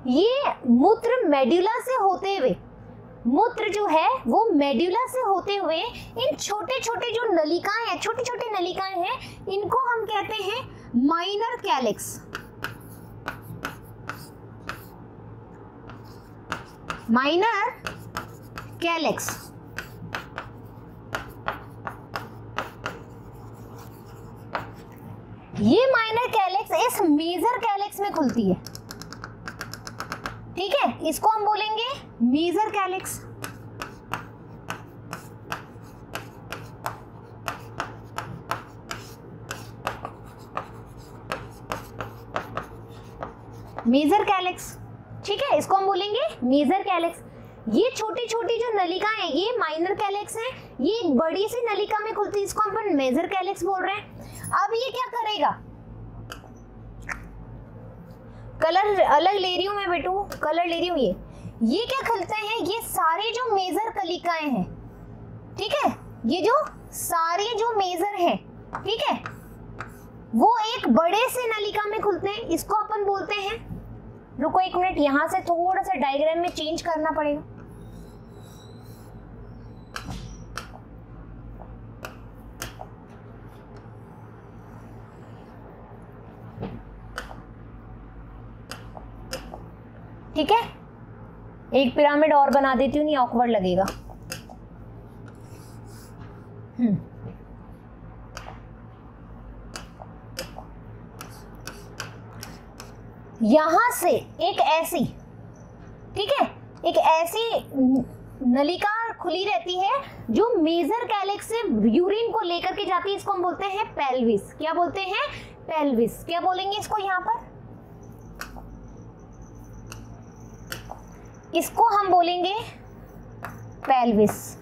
ये मूत्र मेड्यूला से होते हुए, मूत्र जो है वो मेड्यूला से होते हुए इन छोटे छोटे जो नलिकाएं हैं, छोटी छोटी नलिकाएं हैं, इनको हम कहते हैं माइनर कैलिक्स। Minor calyx. ये माइनर कैलिक्स इस मेजर कैलिक्स में खुलती है। ठीक है, इसको हम बोलेंगे मेजर कैलिक्स। Major calyx. ठीक है, इसको हम बोलेंगे मेजर कैलिक्स। ये छोटी छोटी जो नलिकाएं हैं ये माइनर कैलिक्स हैं, ये एक बड़ी सी नलिका में खुलती है, इसको हम मेजर कैलिक्स बोल रहे हैं। अब ये क्या करेगा? कलर अलग ले रही हूं मैं बेटू, कलर ले रही हूं। ये क्या खुलते हैं? ये सारे जो मेजर कलिकाएं हैं, ठीक है, ये जो सारे जो मेजर हैं, ठीक है, वो एक बड़े से नलिका में खुलते हैं, इसको अपन बोलते हैं, रुको एक मिनट, यहां से थोड़ा सा डायग्राम में चेंज करना पड़ेगा। ठीक है, एक पिरामिड और बना देती हूँ, नहीं ऑकवर्ड लगेगा। यहां से एक ऐसी, ठीक है, एक ऐसी नलिका खुली रहती है जो मेजर कैलिक्स से यूरिन को लेकर के जाती है, इसको हम बोलते हैं पेल्विस। क्या बोलते हैं? पेल्विस। क्या बोलेंगे इसको यहां पर? इसको हम बोलेंगे पेल्विस।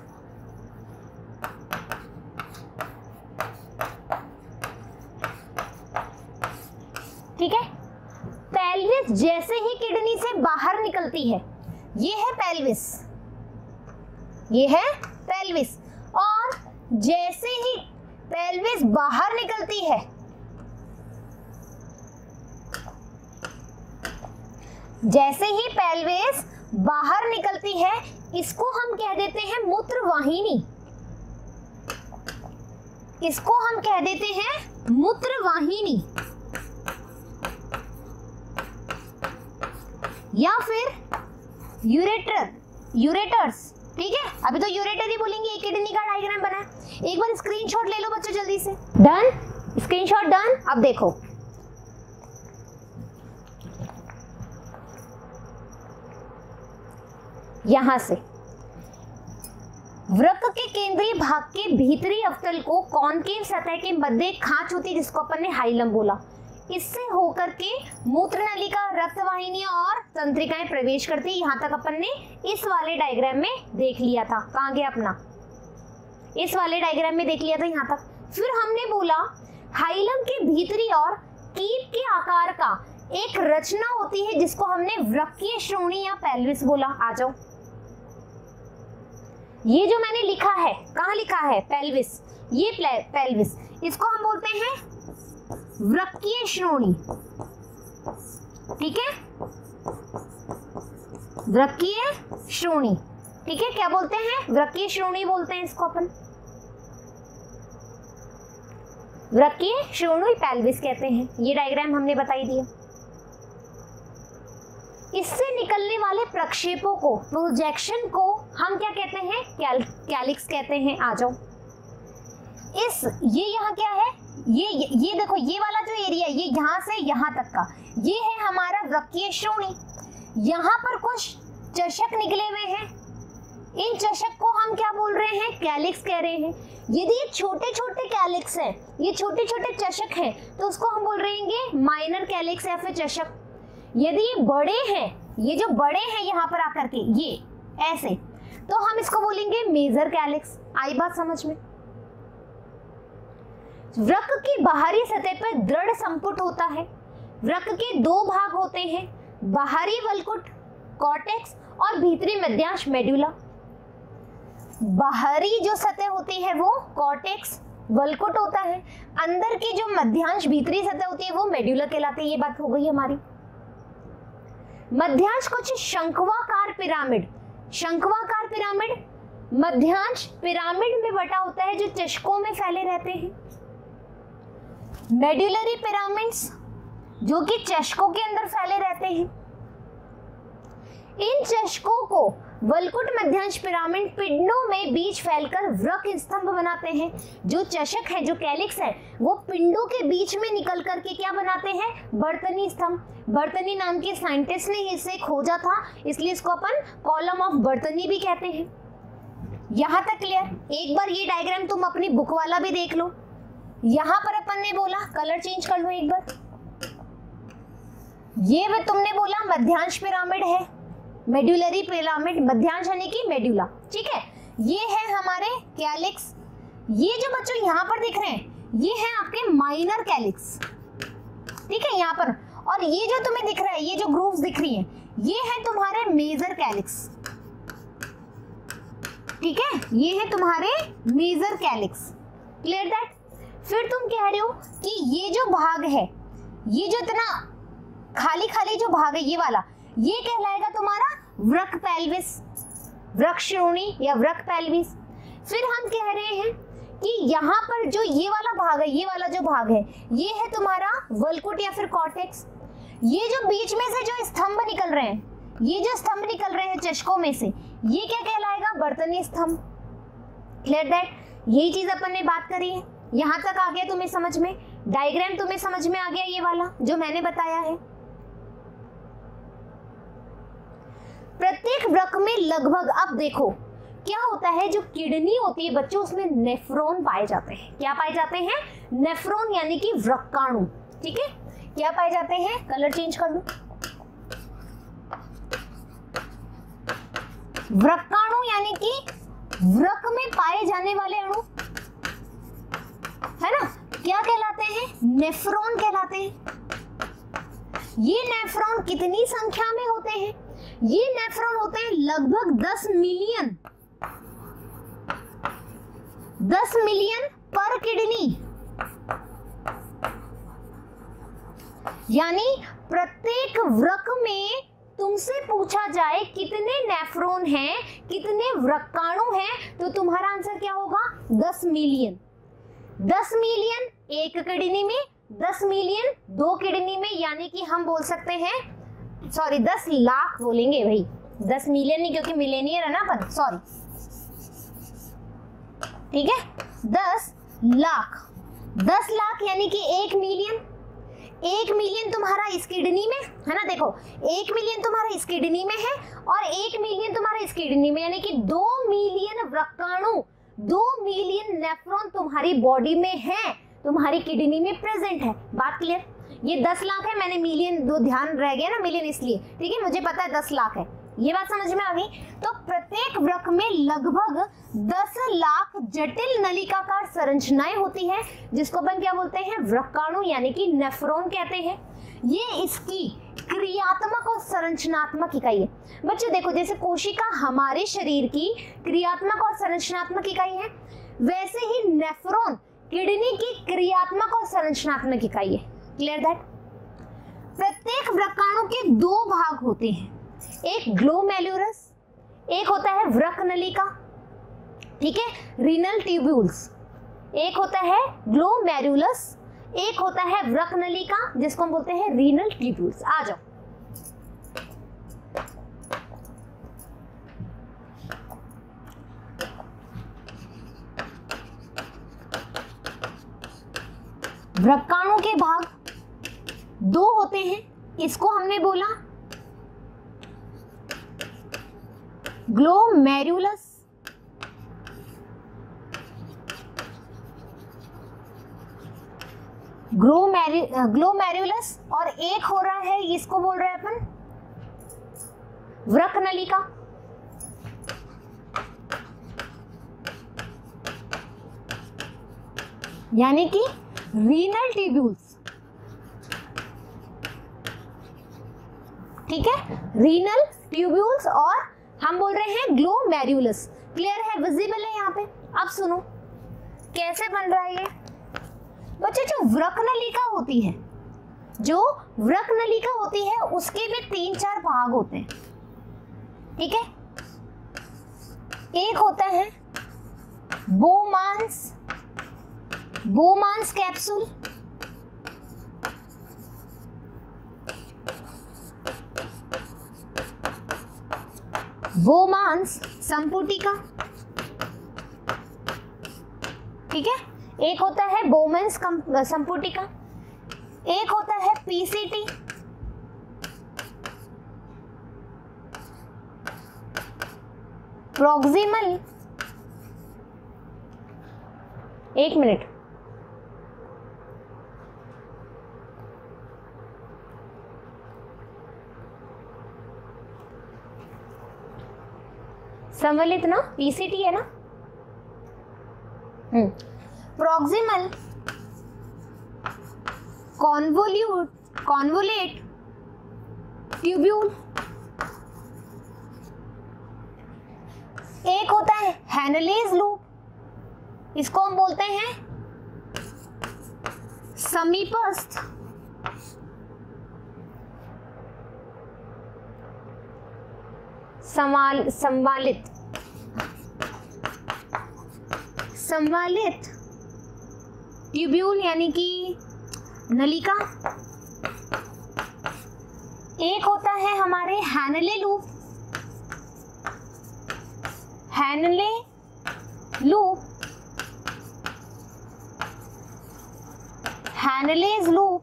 ठीक है, पेल्विस जैसे ही किडनी से बाहर निकलती है, ये है पेल्विस, ये है पेल्विस। और जैसे ही पेल्विस बाहर निकलती है, जैसे ही पेल्विस बाहर निकलती है, इसको हम कह देते हैं मूत्रवाहिनी। इसको हम कह देते हैं मूत्रवाहिनी या फिर यूरेटर, यूरेटर्स। ठीक है, अभी तो यूरेटर ही बोलेंगे। एक किडनी का डायग्राम बना है, एक बार स्क्रीनशॉट ले लो बच्चों जल्दी से। Done, screenshot done. अब देखो, यहां से वृक्क के केंद्रीय भाग के भीतरी अवतल को कॉनकेव सतह के मध्य एक खांच होती है जिसको अपन ने हाइलम बोला। इससे होकर के मूत्र नलिका, रक्तवाहिनी और तंत्रिकाएं प्रवेश करती है। यहां तक अपन ने इस वाले डायग्राम में देख लिया था। कहां गया अपना? इस वाले डायग्राम में देख लिया था यहां तक। फिर हमने बोला हाइलम के भीतरी और कीप के आकार का एक रचना होती है जिसको हमने वृक्कीय श्रोणी या पेल्विस बोला। आ जाओ, ये जो मैंने लिखा है, कहां लिखा है? पेल्विस। ये पेल्विस, इसको हम बोलते हैं वृक्कीय श्रोणी। ठीक है, वृक्कीय श्रोणी। ठीक है, क्या बोलते हैं? वृक्कीय श्रोणी बोलते हैं इसको अपन, वृक्कीय श्रोणी पेल्विस कहते हैं। ये डायग्राम हमने बताई दिया। इससे निकलने वाले प्रक्षेपों को, प्रोजेक्शन को हम क्या कहते हैं? कैलिक्स कहते हैं। आ जाओ, ये यहाँ क्या है? ये देखो, ये वाला जो एरिया, ये यहाँ से यहाँ तक का, ये है हमारा वृक्कीय श्रोणी। यहाँ पर कुछ चषक निकले हुए हैं, इन चषक को हम क्या बोल रहे हैं? कैलिक्स कह रहे हैं। यदि ये छोटे छोटे कैलिक्स हैं, ये छोटे छोटे चषक हैं, तो उसको हम बोल रहे हैं माइनर कैलिक्स या फिर चषक। यदि ये बड़े हैं, ये जो बड़े हैं यहाँ पर आकर के ये ऐसे, तो हम इसको बोलेंगे मेजर कैलिक्स। आई बात समझ में? वृक्क की बाहरी सतह पर दृढ़ संपुट होता है। वृक्क के दो भाग होते हैं, बाहरी वल्कुट कॉर्टेक्स और भीतरी मध्यांश मेडुला। बाहरी जो सतह होती है वो कॉर्टेक्स वल्कुट होता है, अंदर की जो मध्यांश भीतरी सतह होती है वो मेडुला कहलाती है। ये बात हो गई हमारी। मध्यांश कुछ शंक्वाकार पिरामिड, शंक्वाकार पिरामिड, मध्यांश पिरामिड में बटा होता है जो चषकों में फैले रहते हैं। मेडुलरी पिरामिड्स जो कि चषकों के अंदर फैले रहते हैं। इन चषकों को वल्कुट मध्यांश पिरामिड पिंडों में बीच फैलकर वृक्क स्तंभ बनाते हैं। जो चषक है, जो कैलिक्स है, वो पिंडों के बीच में निकल करके क्या बनाते हैं? बर्तनी स्तंभ। बर्तनी नाम के साइंटिस्ट ने इसे खोजा था, इसलिए इसको अपन कॉलम ऑफ बर्तनी भी कहते हैं। यहां तक क्लियर? एक बार ये डायग्राम तुम अपनी बुक वाला भी देख लो। यहां पर अपन ने बोला, कलर चेंज कर लो एक बार, ये तुमने बोला मध्यांश पिरामिड है, मेडुलरी पिरामिड, मध्यांश यानी कि मेडुला। ठीक है, ये है हमारे कैलिक्स। ये जो बच्चों यहाँ पर दिख रहे हैं, ये है आपके माइनर कैलिक्स। ठीक है, यहाँ पर। और ये जो तुम्हें दिख रहा है, ये जो ग्रूव्स दिख रही हैं, ये है तुम्हारे मेजर कैलिक्स। ठीक है, ये है तुम्हारे मेजर कैलिक्स। Clear that? फिर तुम कह रहे हो कि ये जो भाग है, ये जो इतना खाली खाली जो भाग है, ये वाला, ये कहलाएगा तुम्हारा वृक्क पेल्विस, वृक्क श्रोणी या वृक्क पेल्विस। फिर हम कह रहे हैं कि यहाँ पर जो ये वाला भाग है, ये वाला जो भाग है, ये है तुम्हारा वल्कुट या फिर कॉर्टेक्स। ये जो बीच में से जो स्तंभ निकल रहे हैं, ये जो स्तंभ निकल रहे हैं चषकों में से, ये क्या कहलाएगा? बर्तनी स्तंभ। Clear that? यही चीज अपन ने बात करी है। यहाँ तक आ गया तुम्हें समझ में? डायग्राम तुम्हें समझ में आ गया, ये वाला जो मैंने बताया है? प्रत्येक वृक्क में लगभग, अब देखो क्या होता है, जो किडनी होती है बच्चों उसमें नेफ्रॉन पाए जाते हैं। क्या पाए जाते हैं? नेफ्रॉन यानी कि वृक्काणु। ठीक है, क्या पाए जाते हैं? कलर चेंज कर दो। वृक्काणु यानी कि वृक्क में पाए जाने वाले अणु, है ना, क्या कहलाते हैं? नेफ्रॉन कहलाते हैं। ये नेफ्रॉन कितनी संख्या में होते हैं? ये नेफ्रॉन होते हैं लगभग 10 मिलियन, 10 मिलियन पर किडनी। यानी प्रत्येक वृक्क में तुमसे पूछा जाए कितने नेफ्रॉन हैं, कितने वृक्काणु हैं, तो तुम्हारा आंसर क्या होगा? 10 मिलियन। 10 मिलियन एक किडनी में, 10 मिलियन 2 किडनी में, यानी कि हम बोल सकते हैं, सॉरी 10 लाख बोलेंगे भाई, 10 मिलियन नहीं क्योंकि मिलेनियर है ना अपन, सॉरी, ठीक है, 10 लाख। 10 लाख यानी कि 1 मिलियन। 1 मिलियन तुम्हारा इस किडनी में है ना, देखो 1 मिलियन तुम्हारा इस किडनी में है और 1 मिलियन तुम्हारा इस किडनी में, यानी कि 2 मिलियन वृक्काणु, 2 मिलियन नेफ्रॉन तुम्हारी बॉडी में है, तुम्हारी किडनी में प्रेजेंट है। बात क्लियर? ये 10 लाख है, मैंने मिलियन दो ध्यान रह गया ना, मिलियन इसलिए, ठीक है, मुझे पता है 10 लाख है, ये बात समझ में आ गई। तो प्रत्येक वृक्क में लगभग 10 लाख जटिल नलिकाकार संरचनाएं होती है, जिसको अपन क्या बोलते हैं? वृक्काणु यानी कि नेफ्रॉन कहते हैं। ये इसकी क्रियात्मक और संरचनात्मक इकाई है। बच्चों देखो, जैसे कोशिका हमारे शरीर की क्रियात्मक और संरचनात्मक इकाई है, वैसे ही नेफ्रॉन किडनी की क्रियात्मक और संरचनात्मक इकाई है। Clear that? प्रत्येक वृक्काणु के 2 भाग होते हैं, एक ग्लोमेरुलस, एक होता है वृक्क नलिका, ठीक है, रीनल ट्यूब्यूल्स। एक होता है ग्लोमेरुलस, एक होता है वृक्क नलिका, जिसको हम बोलते हैं रीनल ट्यूब्यूल्स। आ जाओ, वृक्काणु के भाग 2 होते हैं, इसको हमने बोला ग्लोमेरुलस, ग्लोमेरुलस, और एक हो रहा है, इसको बोल रहे हैं अपन वृक्क नलिका। यानी कि रीनल ट्यूब्यूल्स, ठीक है, रीनल ट्यूब्यूल्स, और हम बोल रहे हैं ग्लोमेरुलस। क्लियर है? विजिबल है यहाँ पे? अब सुनो कैसे बन रहा है ये बच्चे। जो वृक्क नलिका होती है, जो वृक्क नलिका होती है उसके भी 3-4 भाग होते हैं, ठीक है। एक होता है बोमांस, बोमांस कैप्सूल, बोमांस संपुटिका, ठीक है। एक होता है बोमेंस संपुटिका, एक होता है पीसीटी, प्रॉक्सिमल, एक मिनट, सम्मिलित ना, पीसीटी है ना, प्रॉक्सिमल, कॉन्वोलेट ट्यूब्यूल, एक होता है हैनलेज लूप, इसको हम बोलते हैं समीपस्थ, संवालित ट्यूब्यूल यानी कि नलिका। एक होता है हमारे Henle loop, Henle loop, Henle's loop,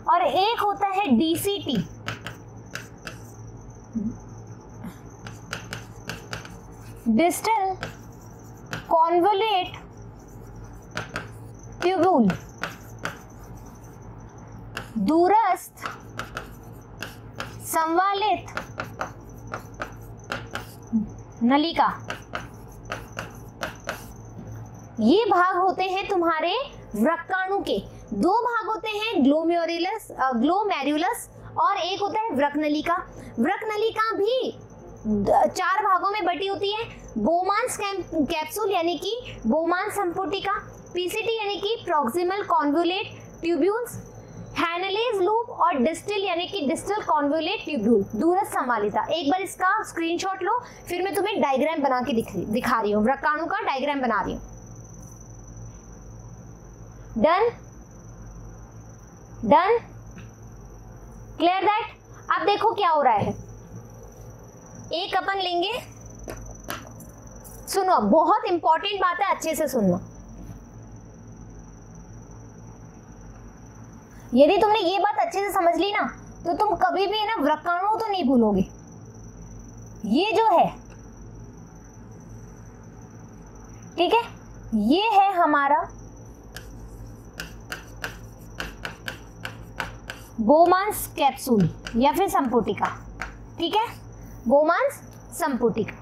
और एक होता है डीसीटी, डिस्टल कॉन्वोलेट ट्यूब्यूल, दूरस्थ संवालित नलिका। ये भाग होते हैं तुम्हारे वृक्काणु के। दो भाग होते हैं, ग्लोमेरुलस और एक होता है वृक्कनलिका। वृक्कनलिका भी 4 भागों में बटी होती है, बोमांस कैप्सूल यानी कि बोमांस संपुटिका, पीसीटी यानी कि प्रॉक्सिमल कॉन्वोलेट ट्यूब्यूल्स, हैनलेज लूप और डिस्टल यानी कि डिस्टल कॉन्वोलेट ट्यूब्यूल, दूरस्थ संवालिता। एक बार इसका स्क्रीनशॉट लो, फिर मैं तुम्हें डायग्राम बना के दिखा रही हूँ, वृक्काणु का डायग्राम बना रही हूँ। Done done, clear that. अब देखो क्या हो रहा है। एक अपन लेंगे, सुनो बहुत इंपॉर्टेंट बात है, अच्छे से सुनना। यदि तुमने ये बात अच्छे से समझ ली ना, तो तुम कभी भी ना वृक्काणु तो नहीं भूलोगे। ये जो है, ठीक है, ये है हमारा बोमांस कैप्सूल या फिर संपुटिका, ठीक है, बोमांस संपुटिका।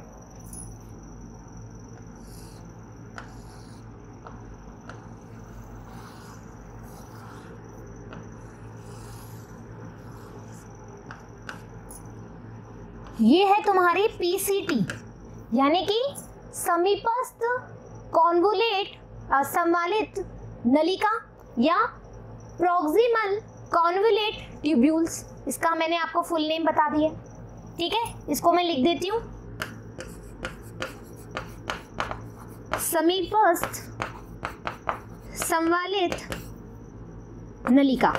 ये है तुम्हारी पीसीटी यानी कि समीपस्थ कॉन्वोलेट संवालित नलिका या प्रॉक्सिमल कॉन्वोलेट ट्यूब्यूल्स। इसका मैंने आपको फुल नेम बता दिया, ठीक है, इसको मैं लिख देती हूँ। समीपस्थ संवालित नलिका।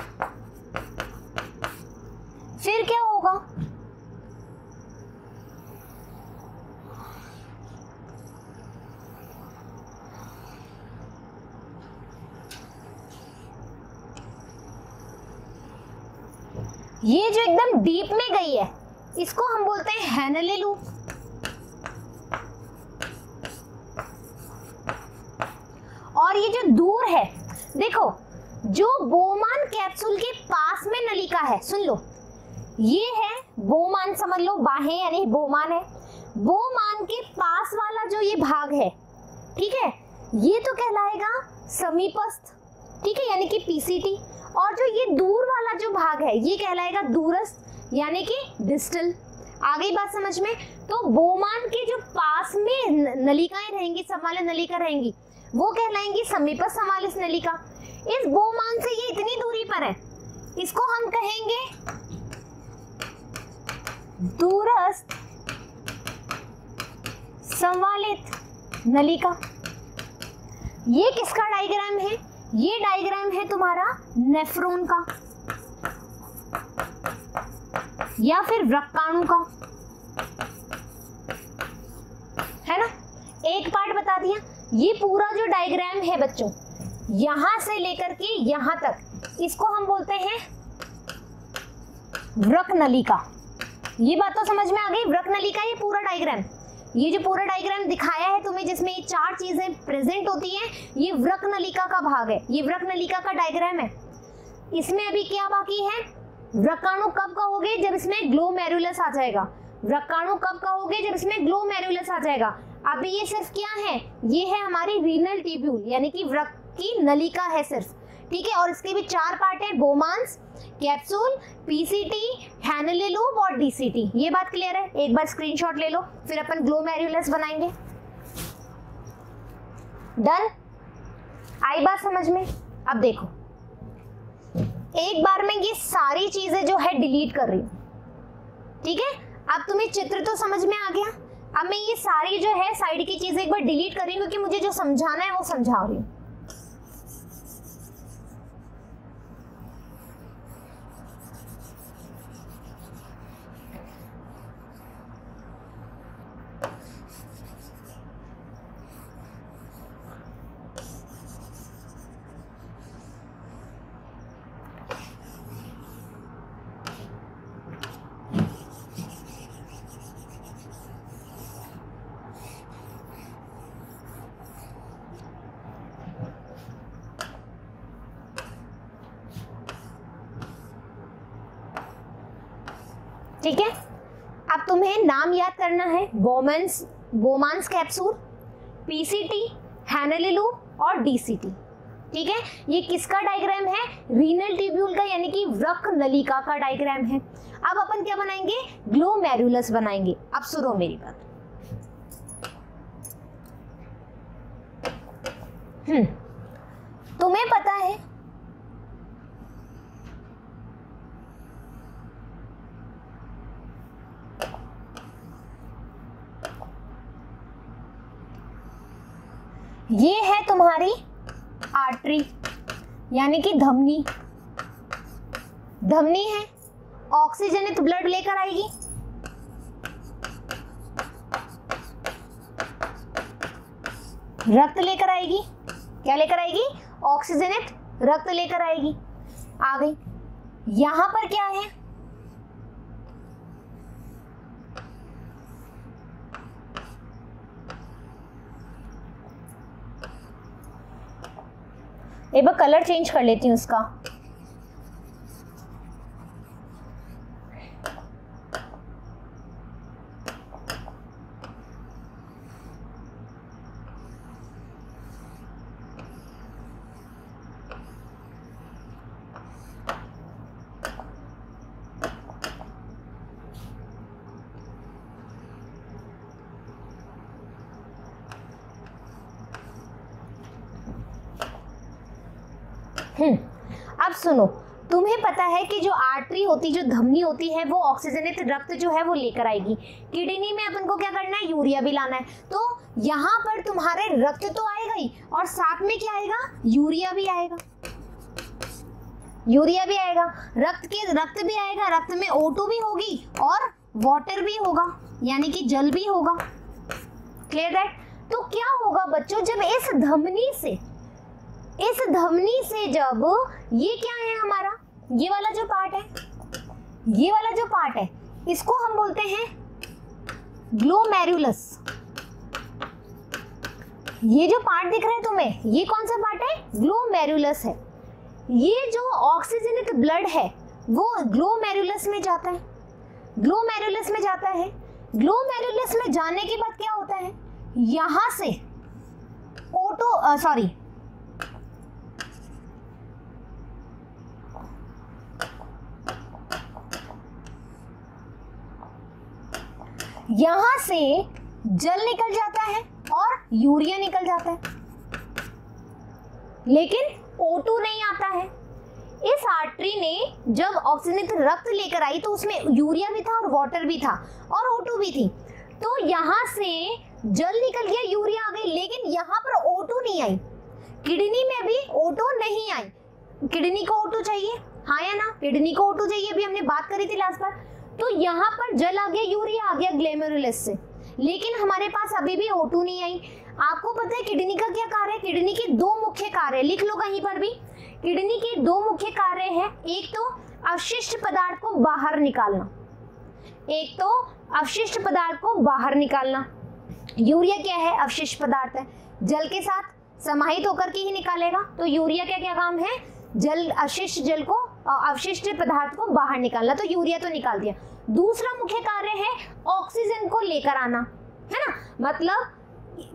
फिर क्या होगा, ये जो एकदम डीप में गई है इसको हम बोलते हैं हैनले लूप। और ये जो दूर है, देखो जो बोमान कैप्सूल के पास में नलिका है, सुन लो, ये है बोमान, समझ लो बाहें यानी बोमान है। बोमान के पास वाला जो ये भाग है, ठीक है, ये तो कहलाएगा समीपस्थ, ठीक है, यानी कि पीसीटी। और जो ये दूर वाला जो भाग है ये कहलाएगा दूरस्थ यानी कि डिस्टल। आ गई बात समझ में। तो बोमान के जो पास में नलिकाएं रहेंगी, संवालित नलिका रहेंगी, वो कहलाएंगी समीपस्थ संवालित नलिका। इस बोमान से ये इतनी दूरी पर है, इसको हम कहेंगे दूरस्थ संवालित नलिका। ये किसका डायग्राम है, ये डायग्राम है तुम्हारा नेफ्रॉन का या फिर वृक्काणु का, है ना। एक पार्ट बता दिया। ये पूरा जो डायग्राम है बच्चों, यहां से लेकर के यहां तक, इसको हम बोलते हैं वृक्कनलिका। ये बात तो समझ में आ गई, वृक्कनलिका। ये पूरा डायग्राम, ये जो पूरा डायग्राम दिखाया है तुम्हें जिसमें ये 4 चीजें प्रेजेंट होती हैं, ये वृक्कनलिका का भाग है, ये वृक्कनलिका का डायग्राम है। इसमें अभी क्या बाकी है, वृक्काणु कब कहोगे, जब इसमें ग्लोमेरुलस आ जाएगा। वृक्काणु कब कहोगे, जब इसमें ग्लोमेरुलस आ जाएगा। अभी ये सिर्फ क्या है, ये है हमारी रीनल ट्यूब्यूल यानी कि वृक्क की नलिका है सिर्फ, ठीक है। और इसके भी 4 पार्ट है, बोमांस कैप्सूल, पीसीटी, हैनले लूप और डीसीटी। ये बात क्लियर है। एक बार स्क्रीनशॉट ले लो, फिर अपन ग्लोमेरुलस बनाएंगे। डन, आई बात समझ में। अब देखो, एक बार मैं ये सारी चीजें जो है डिलीट कर रही हूं, ठीक है। अब तुम्हें चित्र तो समझ में आ गया। अब मैं ये सारी जो है साइड की चीजें एक बार डिलीट कर रही हूँ, क्योंकि मुझे जो समझाना है वो समझा रही हूँ। ठीक है, अब तुम्हें नाम याद करना है, बोमान्स कैप्सूल, पीसीटी, हैनले लूप और डीसीटी। ठीक है, ये किसका डायग्राम है? रीनल ट्यूब्यूल का, यानी कि वृक्क नलिका का डायग्राम है। अब अपन क्या बनाएंगे? ग्लोमेरुलस बनाएंगे। अब सुनो मेरी बात। तुम्हें पता है ये है तुम्हारी आर्टरी यानी कि धमनी। धमनी है, ऑक्सीजनित ब्लड लेकर आएगी, रक्त लेकर आएगी। क्या लेकर आएगी? ऑक्सीजनित रक्त लेकर आएगी। आ गई। यहां पर क्या है? एक बार कलर चेंज कर लेती हूँ उसका। अब सुनो, तुम्हें पता है कि जो आर्टरी होती, जो धमनी होती है, वो ऑक्सीजनित रक्त जो है वो लेकर आएगी। किडनी में अपन को क्या करना है? यूरिया भी लाना है। तो यहाँ पर तुम्हारे रक्त तो आएगा ही, और साथ में क्या आएगा? यूरिया भी आएगा। यूरिया भी आएगा, रक्त भी आएगा। रक्त में O2 भी होगी और वाटर भी होगा, यानी कि जल भी होगा। Clear that? तो क्या होगा बच्चों, जब इस धमनी से जब ये क्या है हमारा, ये वाला जो पार्ट है, इसको हम बोलते हैं ग्लोमेरुलस। ये जो पार्ट दिख रहा है तुम्हें, ये कौन सा पार्ट है? ग्लोमेरुलस है। ये जो ऑक्सीजनित ब्लड है वो ग्लोमेरुलस में जाता है। ग्लोमेरुलस में जाने के बाद क्या होता है? यहां से यहां से जल निकल जाता है और यूरिया निकल जाता है, लेकिन O2 नहीं आता है। इस आर्टरी ने जब ऑक्सीजनित रक्त लेकर आई तो उसमें यूरिया भी था और वाटर भी था और O2 भी थी। तो यहां से जल निकल गया, यूरिया आ गई, लेकिन यहां पर O2 नहीं आई। किडनी में भी O2 नहीं आई। किडनी को O2 चाहिए, हाँ या ना? किडनी को O2 चाहिए, अभी हमने बात करी थी लास्ट बार। तो यहाँ पर जल आ गया, यूरिया आ गया ग्लोमेरुलस से, लेकिन हमारे पास अभी भी O2 नहीं आई। आपको पता है किडनी का क्या कार्य है? किडनी के दो मुख्य कार्य, लिख लो कहीं पर भी। किडनी के दो मुख्य कार्य हैं, एक तो अवशिष्ट पदार्थ को बाहर निकालना। यूरिया क्या है? अवशिष्ट पदार्थ है, जल के साथ समाहित होकर के ही निकालेगा। तो यूरिया का क्या काम है? अवशिष्ट पदार्थ को बाहर निकालना। तो यूरिया तो निकाल दिया। दूसरा मुख्य कार्य है ऑक्सीजन को लेकर आना, है ना? मतलब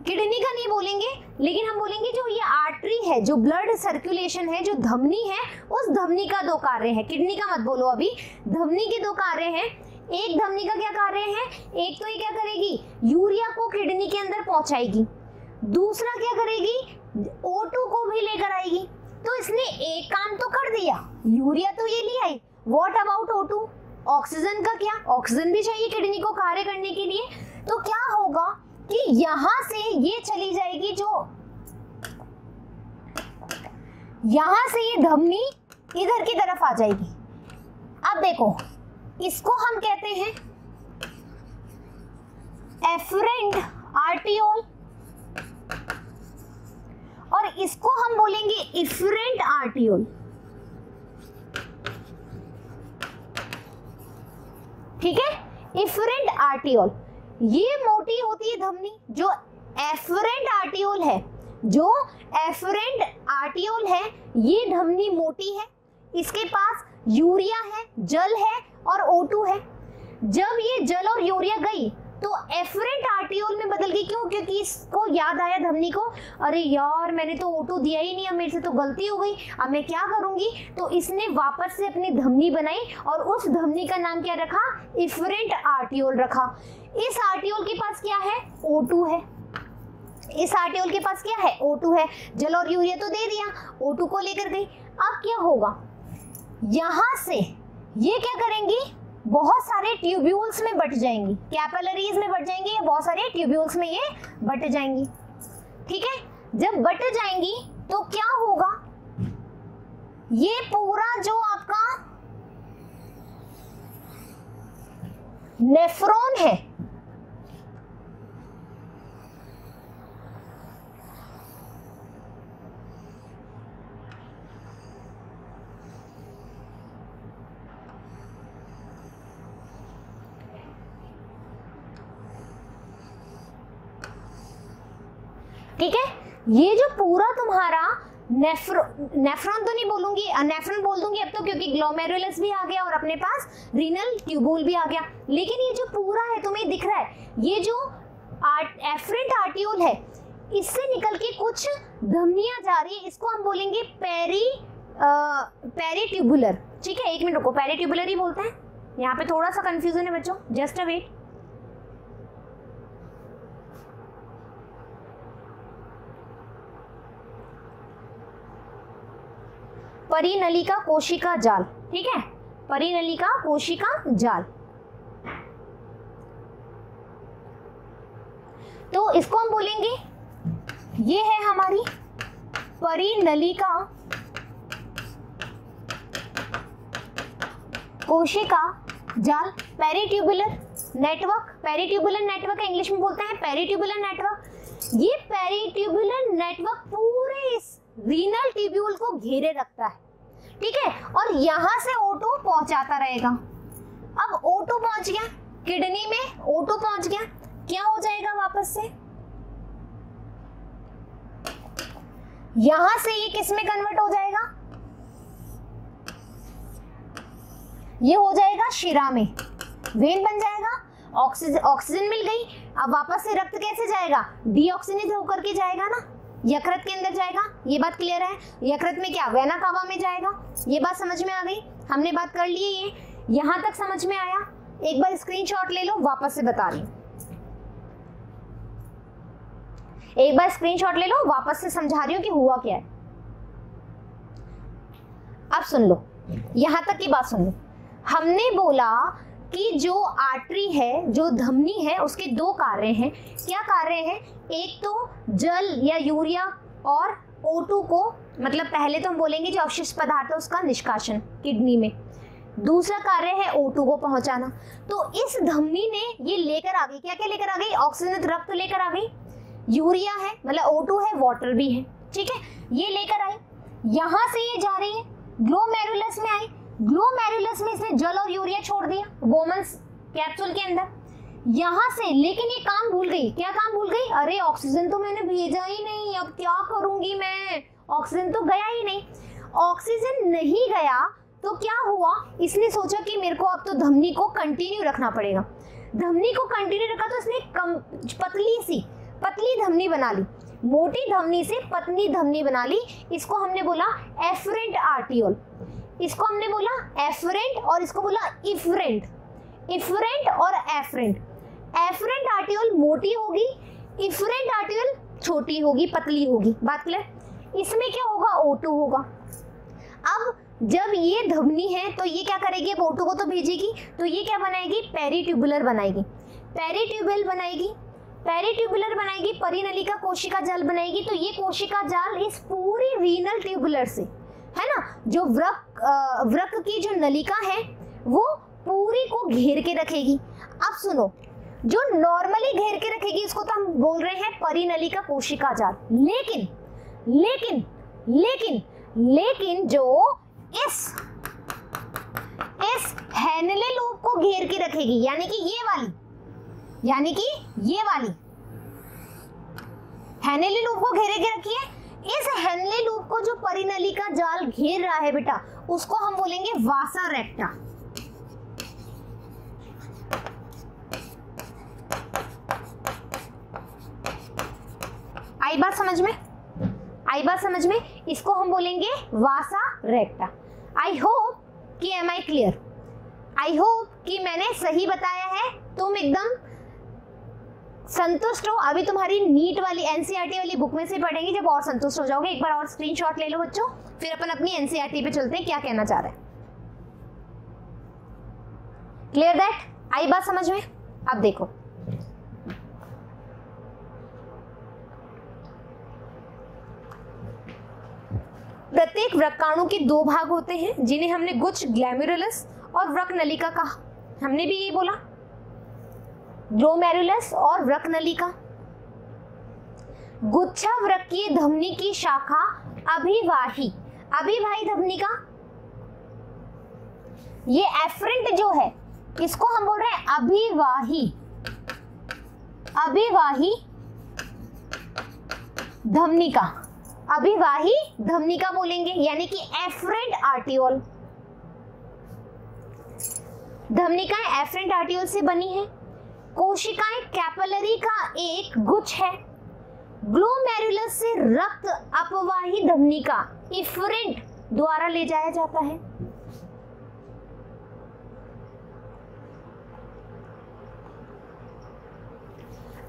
किडनी का नहीं बोलेंगे, लेकिन हम बोलेंगे जो ये आर्टरी है, जो ब्लड सर्कुलेशन है, जो धमनी है, उस धमनी का दो कार्य है। किडनी का मत बोलो अभी, धमनी के दो कार्य हैं। एक धमनी का क्या कार्य है? एक तो ये क्या करेगी? यूरिया को किडनी के अंदर पहुंचाएगी। दूसरा क्या करेगी? O2 को भी लेकर आएगी। तो इसने एक काम तो कर दिया, यूरिया तो ये ले आई। What about O2? ऑक्सीजन का क्या? ऑक्सीजन भी चाहिए किडनी को कार्य करने के लिए। तो क्या होगा कि यहां से ये चली जाएगी, यहां से ये धमनी इधर की तरफ आ जाएगी। अब देखो, इसको हम कहते हैं एफरेंट आर्टियोल और इसको हम बोलेंगे इफरेंट आर्टियोल। ठीक है, इफरेंट आर्टियोल। ये मोटी होती है धमनी, जो एफरेंट आर्टियोल है, ये धमनी मोटी है, इसके पास यूरिया है, जल है और O2 है। जब ये जल और यूरिया गई तो एफरेंट आर्टियोल में बदल गई। क्यों? क्योंकि इसको याद आया धमनी को, अरे यार मैंने तो O2 दिया ही नहीं, अब मेरे से तो गलती हो गई, अब मैं क्या करूंगी। तो इसने वापस से अपनी धमनी बनाई और उस धमनी का नाम क्या रखा? इफरेंट आर्टियोल रखा। इस आर्टियोल के पास क्या है? O2 है। इस आर्टियोल के पास क्या है? O2 है। जल और यूरिया तो दे दिया, O2 को लेकर गई। अब क्या होगा? यहां से ये क्या करेंगी? बहुत सारे ट्यूब्यूल्स में बट जाएंगी, कैपिलरीज में बट जाएंगी, या बहुत सारे ट्यूब्यूल्स में ये बट जाएंगी। ठीक है, जब बट जाएंगी तो क्या होगा? ये पूरा जो आपका नेफ्रॉन है, ठीक है, ये जो पूरा तुम्हारा नेफ्रॉन तो नहीं बोलूंगी, नेफ्रॉन बोल दूंगी अब तो, क्योंकि ग्लोमेरुलस भी आ गया और अपने पास रीनल ट्यूबुल भी आ गया। लेकिन ये जो पूरा है तुम्हें दिख रहा है, ये जो एफरेंट आर्टियोल है, इससे निकल के कुछ धमनियां जा रही है, इसको हम बोलेंगे पेरीट्यूबुलर। ठीक है, एक मिनट रुको, पेरीट्यूबुलर ही बोलते हैं। यहाँ पे थोड़ा सा कंफ्यूजन है बच्चों, जस्ट अ वेट। परिनलिका कोशिका जाल, ठीक है, परिनलिका कोशिका जाल। तो इसको हम बोलेंगे, ये है हमारी परिनलिका कोशिका जाल, peritubular network. Peritubular network English में बोलते हैं पेरीट्यूबुलर नेटवर्क। ये पेरीट्यूबुलर नेटवर्क पूरे इस रीनल ट्यूब्यूल को घेरे रखता है। ठीक है, और यहां से O2 पहुंचाता रहेगा। अब O2 पहुंच गया किडनी में, O2 पहुंच गया, क्या हो जाएगा वापस से? यहां से ये किस में कन्वर्ट हो जाएगा? ये हो जाएगा शिरा में, वेन बन जाएगा, ऑक्सीजन मिल गई। अब वापस से रक्त कैसे जाएगा? डीऑक्सीनेज होकर के जाएगा ना, यकृत के अंदर जाएगा। ये बात क्लियर है? यकृत में क्या? वेना कावा में जाएगा। ये बात समझ में आ गई? हमने बात कर ली है, ये यहां तक समझ में आया? एक बार स्क्रीनशॉट ले लो, वापस से बता रही हूं, एक बार स्क्रीनशॉट ले लो, वापस से समझा रही हूं कि हुआ क्या है। अब सुन लो, यहां तक की बात सुन लो। हमने बोला कि जो आर्टरी है, जो धमनी है, उसके दो कार्य हैं। क्या कार्य हैं? एक तो जल या यूरिया और O2 को, मतलब पहले तो हम बोलेंगे जो अवशिष्ट पदार्थ है उसका निष्कासन किडनी में। दूसरा कार्य है O2 को पहुंचाना। तो इस धमनी ने ये लेकर आ गई, क्या क्या लेकर आ गई? ऑक्सीजन रक्त लेकर आ गई, यूरिया है मतलब O2 है, वाटर भी है। ठीक है, ये लेकर आई, यहां से ये जा रही है, ग्लोमेरुलस में आई, ग्लोमेरुलस में इसने जल और यूरिया छोड़ दिया बोमन्स कैप्सूल के अंदर। यहां से लेकिन ये काम भूल गई। क्या काम भूल गई? अरे ऑक्सीजन तो मैंने भेजा ही नहीं, अब क्या करूंगी मैं? ऑक्सीजन तो गया ही नहीं। ऑक्सीजन नहीं गया तो क्या हुआ? इसने सोचा कि मेरे को अब तो धमनी को कंटिन्यू रखना पड़ेगा। धमनी को कंटिन्यू रखा तो इसने पतली धमनी बना ली, मोटी धमनी से पतली धमनी बना ली। इसको हमने बोला एफरेंट आर्टियोल, इसको हमने बोला एफरेंट और इसको बोला इफरेंट। इफरेंट और एफरेंट। एफरेंट आर्टियोल मोटी होगी, इफरेंट आर्टियोल छोटी होगी, पतली होगी। बात क्लियर? इसमें क्या होगा? O2 होगा। अब जब ये धमनी है तो ये क्या करेगी? अब O2 को तो भेजेगी, तो ये क्या बनाएगी? पेरीट्यूबुलर बनाएगी, पेरीट्यूबुल बनाएगी, पेरीट्यूबुलर बनाएगी, परिनलिका कोशिका जाल बनाएगी। तो ये कोशिका जाल इस पूरी रीनल ट्यूबुलर से, है ना, जो वृक्क की जो नलिका है वो पूरी को घेर के रखेगी। अब सुनो, जो नॉर्मली घेर के रखेगी इसको तो हम बोल रहे हैं परिनलिका कोशिका जाल। लेकिन लेकिन लेकिन लेकिन जो इस हेनले लूप को घेर के रखेगी, यानी कि ये वाली, यानी कि ये वाली हेनले लूप को घेरे के रखी है। इस हेनले लूप को जो परिनलिका जाल घेर रहा है बेटा, उसको हम बोलेंगे वासा रेक्टा। आई बात समझ में? आई बात समझ में? इसको हम बोलेंगे वासा रेक्टा। आई होप कि am I clear? I hope कि मैंने सही बताया है, तुम एकदम संतुष्ट हो। अभी तुम्हारी नीट वाली एनसीईआरटी वाली बुक में से पढ़ेंगे जब और संतुष्ट हो जाओगे। एक बार और स्क्रीनशॉट ले लो बच्चों, फिर अपन अपनी एनसीईआरटी पे चलते हैं, क्या कहना चाह रहे हैं। Clear that? आई बात समझ में? अब देखो, प्रत्येक वृक्काणु के दो भाग होते हैं जिन्हें हमने गुच्छ, ग्लैम्रुलस और वृक्कनलिका कहा। हमने भी ये बोला, ग्लोमेरुलस और वृक्कनलिका। गुच्छावृक्कीय धमनी की शाखा अभिवाही, अभिवाही धमनिका, ये एफरेंट जो है इसको हम बोल रहे हैं अभिवाही, अभिवाही धमनिका, अभिवाही धमनिका बोलेंगे, यानी कि एफरेंट आर्टियोल। धमनिकाएं एफरेंट आर्टियोल से बनी है। कोशिकाएं कैपिलरी का एक गुच्छ है। ग्लोमेरुलस से रक्त अपवाही धमनिका इफरेंट द्वारा ले जाया जाता है।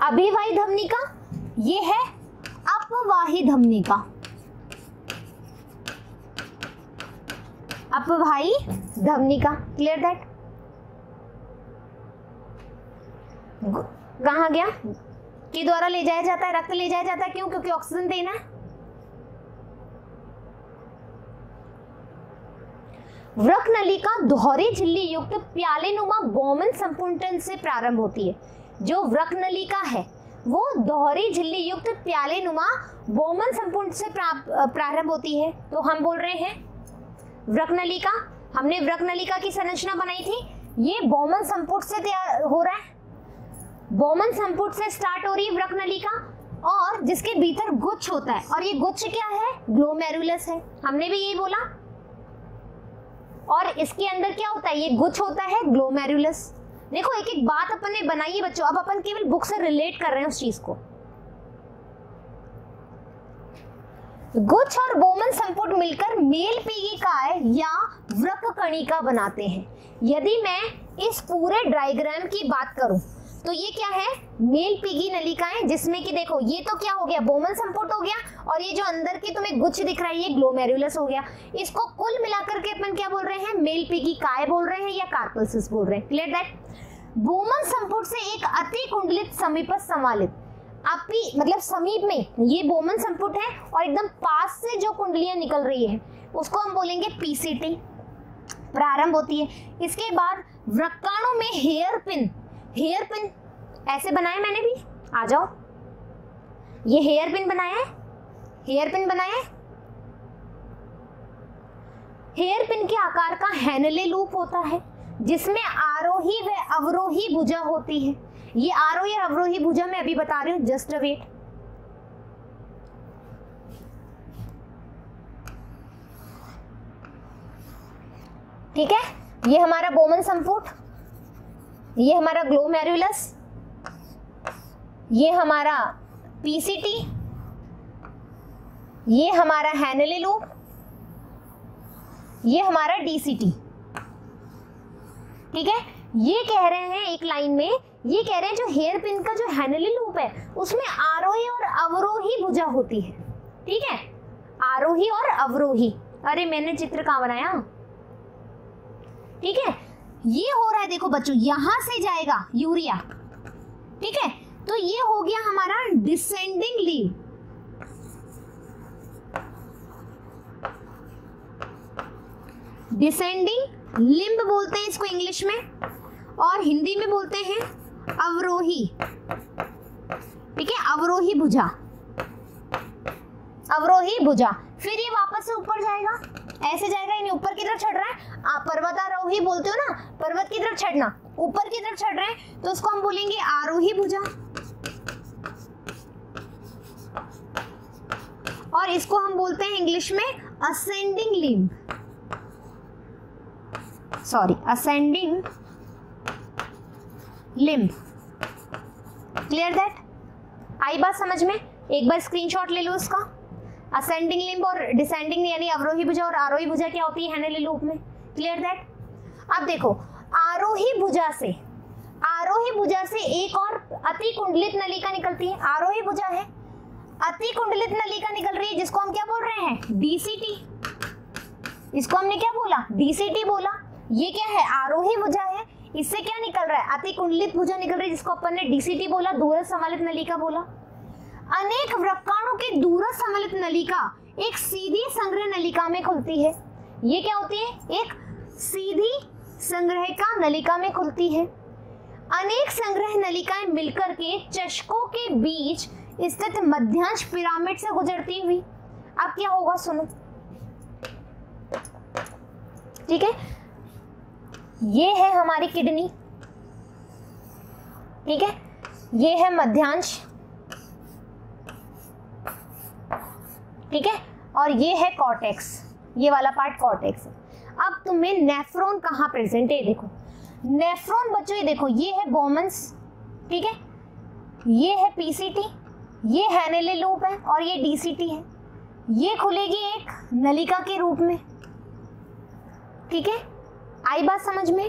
अभिवाही धमनिका ये है अपवाही धमनिका, अपवाही धमनिका। Clear that? कहां गया? के द्वारा ले जाया जाता है, रक्त ले जाया जाता है। क्यों? क्योंकि ऑक्सीजन देना है। वृक्कनलिका दोहरी झिल्ली युक्त प्यालेनुमा बौमन संपूर्ण से प्रारंभ होती है। जो वृक्कनलिका है वो दोहरी झिल्ली युक्त प्यालेनुमा बौमन संपूर्ण से प्रारंभ होती है। तो हम बोल रहे हैं वृक्कनलिका, हमने वृक्कनलिका की संरचना बनाई थी, ये बौमन संपुट से तैयार हो रहा है। बौमन संपुट से स्टार्ट हो रही है वृक्कनलिका, और जिसके भीतर गुच्छ होता है, और ये गुच्छ क्या है? ग्लोमेरुलस है। हमने भी यही बोला। और इसके अंदर क्या होता है? ये गुच्छ होता है ग्लोमेरुलस। देखो एक एक बात अपन ने बनाई है बच्चों, अब अपन केवल बुक से रिलेट कर रहे हैं उस चीज को। गुच्छ और बौमन संपुट मिलकर मेल पीगिकाएं या वृक्ककणिका बनाते हैं। यदि मैं इस पूरे डायग्राम की बात करूं तो ये क्या है? मेल पीगी नलिकाएं, जिसमें कि देखो ये तो क्या हो गया? बौमन संपुट हो गया, और ये जो अंदर की तुम्हें गुच्छ दिख रहा है ये ग्लोमेरुलस हो गया। इसको कुल मिलाकर के अपन क्या बोल रहे हैं? मेल पीगिकाएं बोल रहे हैं या कार्पल्सिस बोल रहे हैं। Clear that? बौमन संपुट से एक अति कुंडलित समीपस्थ संवालित, अपी मतलब समीप में ये बौमन संपुट है और एकदम पास से जो कुंडलियां निकल रही है उसको हम बोलेंगे पीसीटी प्रारंभ होती है। इसके बाद वृक्काणु में हेयर पिन, हेयर पिन ऐसे बनाए मैंने भी, आ जाओ, ये हेयर पिन बनाया है, हेयर पिन बनाया है। हेयर पिन के आकार का हैनले लूप होता है जिसमें आरोही व अवरोही भुजा होती है। ये आरोही और अवरोही भुजा मैं अभी बता रही हूं, जस्ट वेट। ठीक है, ये हमारा बौमन संपुट, ये हमारा ग्लोमेरुलस, ये हमारा पीसीटी, ये हमारा हैनले लूप, ये हमारा डीसीटी। ठीक है, ये कह रहे हैं एक लाइन में, ये कह रहे हैं जो हेयर पिन का जो हैनले लूप है उसमें आरोही और अवरोही भुजा होती है। ठीक है, आरोही और अवरोही। अरे मैंने चित्र कहां बनाया? ठीक है, ये हो रहा है, देखो बच्चों यहां से जाएगा यूरिया। ठीक है, तो ये हो गया हमारा डिसेंडिंग लीव। डिसेंडिंग लिम्ब बोलते हैं इसको इंग्लिश में, और हिंदी में बोलते हैं अवरोही। ठीक है, अवरोही भुजा, अवरोही भुजा। फिर ये वापस से ऊपर जाएगा, ऐसे जाएगा, यानी ऊपर की तरफ चढ़ रहा है। आप पर्वतारोही बोलते हो ना, पर्वत की तरफ चढ़ना, ऊपर की तरफ चढ़ रहे हैं तो उसको हम बोलेंगे आरोही भुजा, और इसको हम बोलते हैं इंग्लिश में ascending limb, sorry ascending limb. Clear that? आई बात समझ में? एक बार स्क्रीनशॉट ले लो इसका। असेंडिंग लिम्ब और डिसेंडिंग यानी अवरोही भुजा और आरोही भुजा क्या होती है हैनेले लूप में, क्लियर दैट। अब देखो आरोही भुजा से एक और अति कुंडलित नलिका निकलती है। आरोही भुजा है, अति कुंडलित नलिका निकल रही है जिसको हम क्या बोल रहे हैं, डीसीटी। इसको हमने क्या बोला, डीसीटी बोला। ये क्या है, आरोही भुजा है, इससे क्या निकल रहा है, अति कुंडलित भुजा निकल रही है जिसको अपन ने डीसीटी बोला, दूरस्थ सम्मिलित नलिका बोला। अनेक वृक्काणु की दूरस्थ सम्मिलित नलिका एक सीधी संग्रह नलिका में खुलती है। ये क्या होती है, एक सीधी संग्रहिका नलिका में खुलती है। अनेक संग्रह नलिकाएं मिलकर के चषकों के बीच स्थित मध्यांश पिरामिड से गुजरती हुई, अब क्या होगा सुनो, ठीक है। ये है हमारी किडनी, ठीक है, ये है मध्यांश, ठीक है, और ये है कॉर्टेक्स, ये वाला पार्ट कॉर्टेक्स। अब तुम्हें नेफ्रॉन कहाँ प्रेजेंट है, देखो नेफ्रॉन बच्चों ये देखो, ये है बोमन्स, ठीक है, ये है पीसीटी, ये हैनेले लूप है और ये डीसीटी है। ये खुलेगी एक नलिका के रूप में, ठीक है, आई बात समझ में।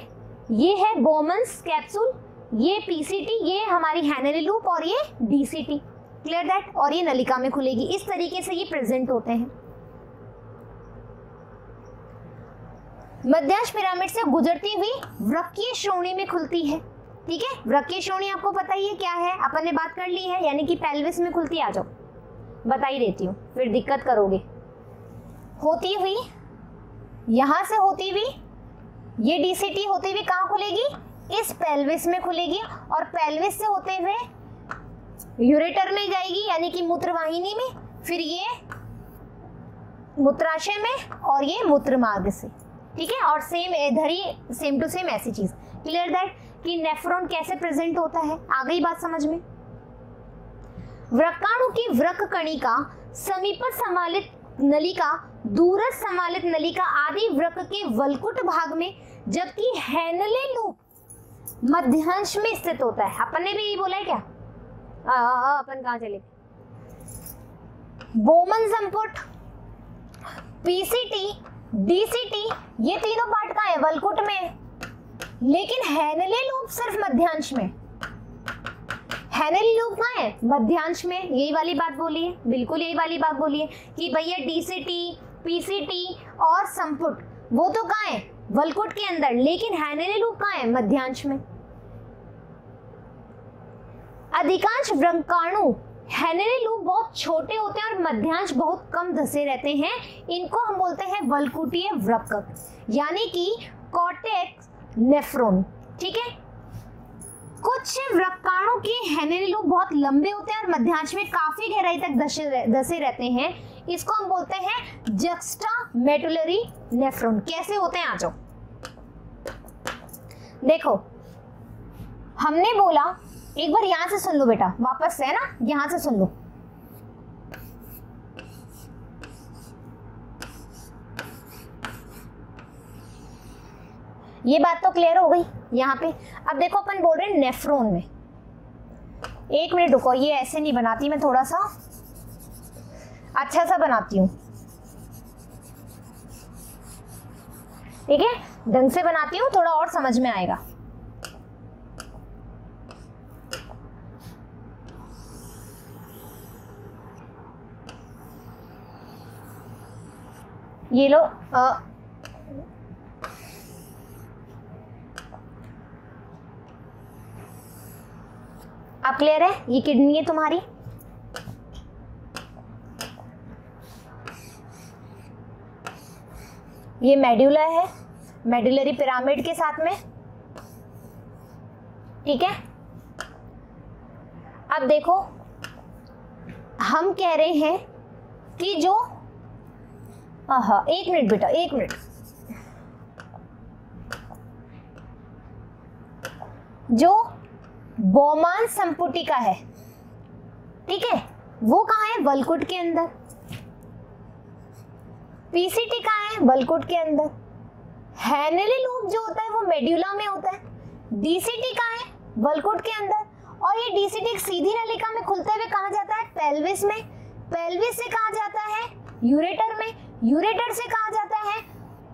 ये है बोमन्स कैप्सूल, ये पीसीटी, ये हमारी हैनेले लूप और ये डीसीटी, क्लियर दैट, और ये नलिका में खुलेगी। इस तरीके से ये प्रेजेंट होते हैं। मध्यांश पिरामिड से गुजरती हुई वृक्कीय श्रोणी में खुलती है, ठीक है। वृक्कीय श्रोणी आपको पता ही है क्या है, अपन ने बात कर ली है, यानी कि पेल्विस में खुलती है। आ जाओ बता ही देती हूँ, फिर दिक्कत करोगे। होती हुई यहां से होती हुई ये डीसीटी होती हुई कहाँ खुलेगी, इस पेल्विस में खुलेगी, और पेल्विस से होते हुए यूरेटर में जाएगी यानी कि मूत्रवाहिनी में, फिर ये मूत्राशय में और ये मूत्र मार्ग से, ठीक है। और सेम इधर ही सेम टू सेम ऐसी चीज, क्लियर दैट, कि नेफ्रॉन कैसे प्रेजेंट होता है, आ गई बात समझ में। वृक्काणु की वृक्क कणिका, समीपस्थ सम्मिलित नलिका, दूरस्थ सम्मिलित नलिका आदि वृक्क के वल्कुट भाग में, जबकि हैनेले लूप मध्यांश में स्थित होता है। अपन ने भी यही बोला है क्या, अपन कहाँ चले, बोमन संपुट, पीसीटी, डीसीटी, ये तीनों पार्ट कहाँ है, वल्कुट में, लेकिन हैनेले लूप सिर्फ मध्यांश में। हैनेले लूप कहाँ है, मध्यांश में। यही वाली बात बोली है, बिल्कुल यही वाली बात बोली है कि भैया डीसीटी, पीसीटी और संपुट वो तो कहाँ है, वल्कुट के अंदर, लेकिन हैनेले लूप कहाँ है, मध्यांश में। अधिकांश वृक्काणु हैनेले लूप बहुत छोटे होते हैं और मध्यांश बहुत कम धसे रहते हैं, इनको हम बोलते हैं वल्कुटीय वृक्क, यानी कि कॉर्टेक्स नेफ्रॉन, ठीक है। कुछ वृक्काणु के हैनेले लूप बहुत लंबे होते हैं और मध्यांश में काफी गहराई तक धसे रहते हैं, इसको हम बोलते हैं जक्स्टामेडुलरी नेफ्रॉन। कैसे होते हैं, आ जाओ देखो, हमने बोला, एक बार यहां से सुन लो बेटा, वापस से है ना, यहां से सुन लो। ये बात तो क्लियर हो गई यहाँ पे। अब देखो अपन बोल रहे हैं नेफ्रॉन में, एक मिनट रुको, ये ऐसे नहीं बनाती मैं, थोड़ा सा अच्छा सा बनाती हूँ, ठीक है, ढंग से बनाती हूँ, थोड़ा और समझ में आएगा। ये लो, अब क्लियर है, ये किडनी है तुम्हारी, ये मेडुला है, मेडुलरी पिरामिड के साथ में, ठीक है। अब देखो हम कह रहे हैं कि जो, एक मिनट बेटा, एक मिनट, जो बोमान संपुटिका है, ठीक है, वो कहाँ है, वल्कुट के अंदर। पीसीटी कहाँ है, वल्कुट के अंदर। हैनेले लूप जो होता है वो मेडुला में होता है। डीसीटी कहाँ है, वल्कुट के अंदर। और ये डीसीटी एक सीधी नलिका में खुलते हुए कहाँ जाता है? पेल्विस में। पेल्विस से कहाँ जाता है? यूरेटर में। यूरेटर से कहाँ जाता है?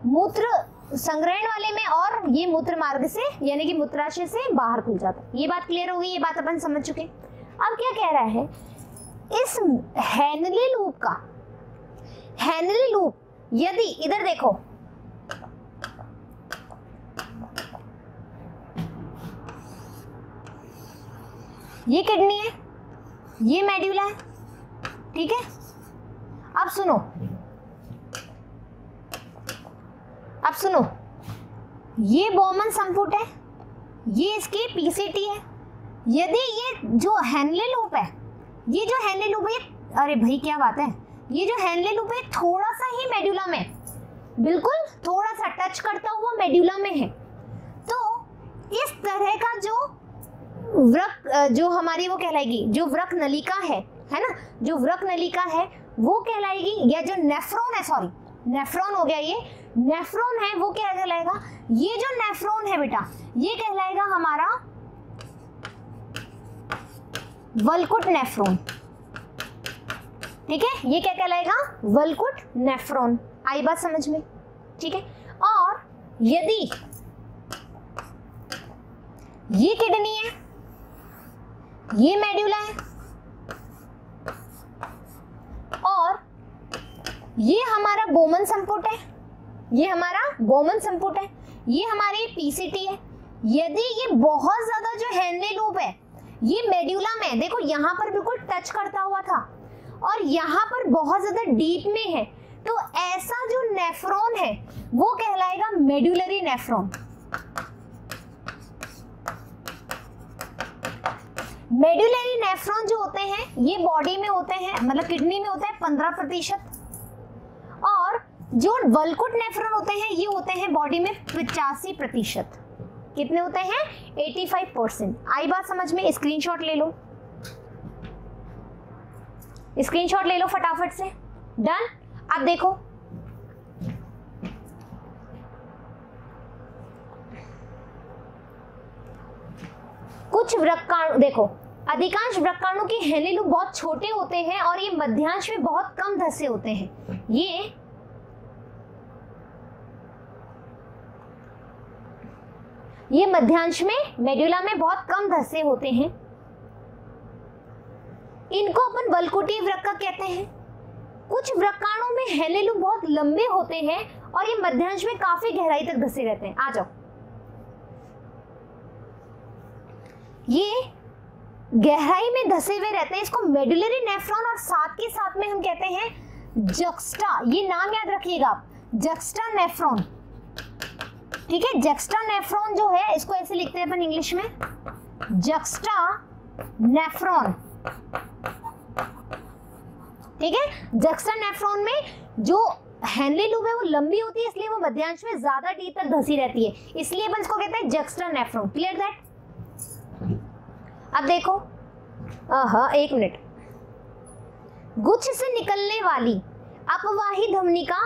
मूत्र संग्रहण वाले में, और ये मूत्र मार्ग से यानी कि मूत्राशय से बाहर खुल जाता है। ये बात क्लियर हो गई, ये बात अपन समझ चुके। अब क्या कह रहा है, इस हेनले लूप का, हेनले लूप यदि इधर देखो, ये किडनी है, ये मेड्यूला है, ठीक है। अब सुनो, अब सुनो, ये बोमन संपुट है, ये इसकी पीसीटी है। यदि ये जो हेनले लूप है, ये जो हेनले लूप है, अरे भाई क्या बात है, ये जो हेनले लूप है थोड़ा सा ही मेड्यूला में, बिल्कुल थोड़ा सा टच करता हुआ मेड्यूला में है। तो इस तरह का जो वृक, जो हमारी वो कहलाएगी, जो वृक नलिका है ना, जो वृक नलिका है वो कहलाएगी, या जो नेफ्रॉन है, सॉरी नेफ्रॉन हो गया, ये नेफ्रॉन है वो क्या कहलाएगा? ये जो नेफ्रॉन है बेटा, ये कहलाएगा हमारा वल्कुट नेफ्रॉन, ठीक है। ये क्या कहलाएगा? वल्कुट नेफ्रॉन। आई बात समझ में? ठीक है। और यदि ये किडनी है, ये मेड्यूला है, और ये हमारा बोमन संपुट है, ये हमारा बोमन संपुट है, ये हमारी पीसीटी है। यदि ये बहुत ज्यादा जो हेनले लूप है, ये मेड्यूला में, देखो यहाँ पर बिल्कुल टच करता हुआ था और यहाँ पर बहुत ज्यादा डीप में है, तो ऐसा जो नेफ्रॉन है वो कहलाएगा मेड्यूलरी नेफ्रॉन। मेड्यूलरी नेफ्रॉन जो होते हैं ये बॉडी में होते हैं, मतलब किडनी में होते हैं 15%, और जो वल्कुट नेफ्रॉन होते हैं ये होते हैं बॉडी में 85%। कितने होते हैं? 85%। आई बात समझ में? स्क्रीनशॉट ले लो, स्क्रीनशॉट ले लो फटाफट से। डन। अब देखो, कुछ वृक्काणु, देखो अधिकांश वृक्काणु के हेनले लूप बहुत छोटे होते हैं और ये मध्यांश में बहुत कम धसे होते हैं। ये मध्यांश में, मेड्यूला में बहुत कम धसे होते हैं। इनको अपन वल्कुटीय वृक्का कहते हैं। कुछ वृक्काणु में हेनले लूप बहुत लंबे होते हैं और ये मध्यांश में काफी गहराई तक धसे रहते हैं। आ जाओ, ये गहराई में धसे हुए रहते हैं, इसको मेडुलरी नेफ्रॉन, और साथ के साथ में हम कहते हैं जक्स्टा, ये नाम याद रखिएगा आप, जक्स्टा नेफ्रॉन, ठीक है। जक्स्टा नेफ्रॉन जो है इसको ऐसे लिखते हैं अपन इंग्लिश में, जक्स्टा नेफ्रॉन, ठीक है। जक्स्टा नेफ्रॉन में जो हेनले लूप है वो लंबी होती है, इसलिए वो मध्यांश में ज्यादा डीप तक धसी रहती है, इसलिए अपन इसको कहते हैं जक्स्टा नेफ्रॉन। Clear that? अब देखो, एक मिनट, गुच्छ से निकलने वाली अपवाही धमनिका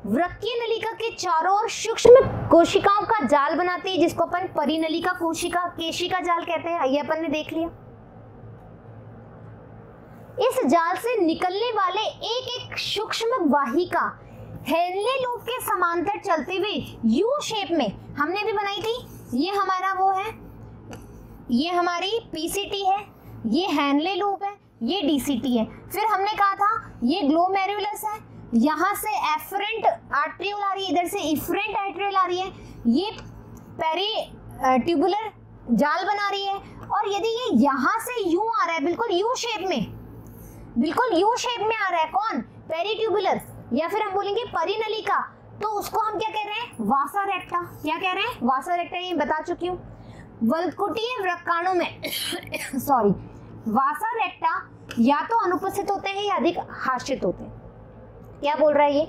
वृक्कीय नलिका के चारों ओर सूक्ष्म कोशिकाओं का जाल बनाती है, जिसको अपन परिनलिका कोशिका, केशिका जाल कहते हैं। ये अपन ने देख लिया। इस जाल से निकलने वाले एक एक सूक्ष्म वाहिका हेनले लूप के समांतर चलते हुए यू शेप में हमने भी बनाई थी। ये हमारा वो है, ये हमारी पीसीटी है, ये हेनले लूप है, ये डीसीटी है। फिर हमने कहा था ये ग्लोमेरुलस है, यहाँ से एफरेंट आर्ट्रियोल आ रही है, इधर से इफरेंट आर्ट्रियोल आ रही है, ये पेरी ट्यूबुलर जाल बना रही है। और यदि ये यहाँ से यू आ रहा है, बिल्कुल यू शेप में, बिल्कुल यू शेप में आ रहा है, कौन? पेरी ट्यूबुलर, या फिर हम बोलेंगे परिनलिका, तो उसको हम क्या कह रहे हैं? वासा रेक्टा। क्या कह रहे हैं? वासा रेक्टा, ये बता चुकी हूँ। वल्कुटीय वृक्काणु में सॉरी, वासा रेक्टा या तो अनुपस्थित होते हैं या अधिक हार्षित होते हैं। क्या बोल रहा है ये?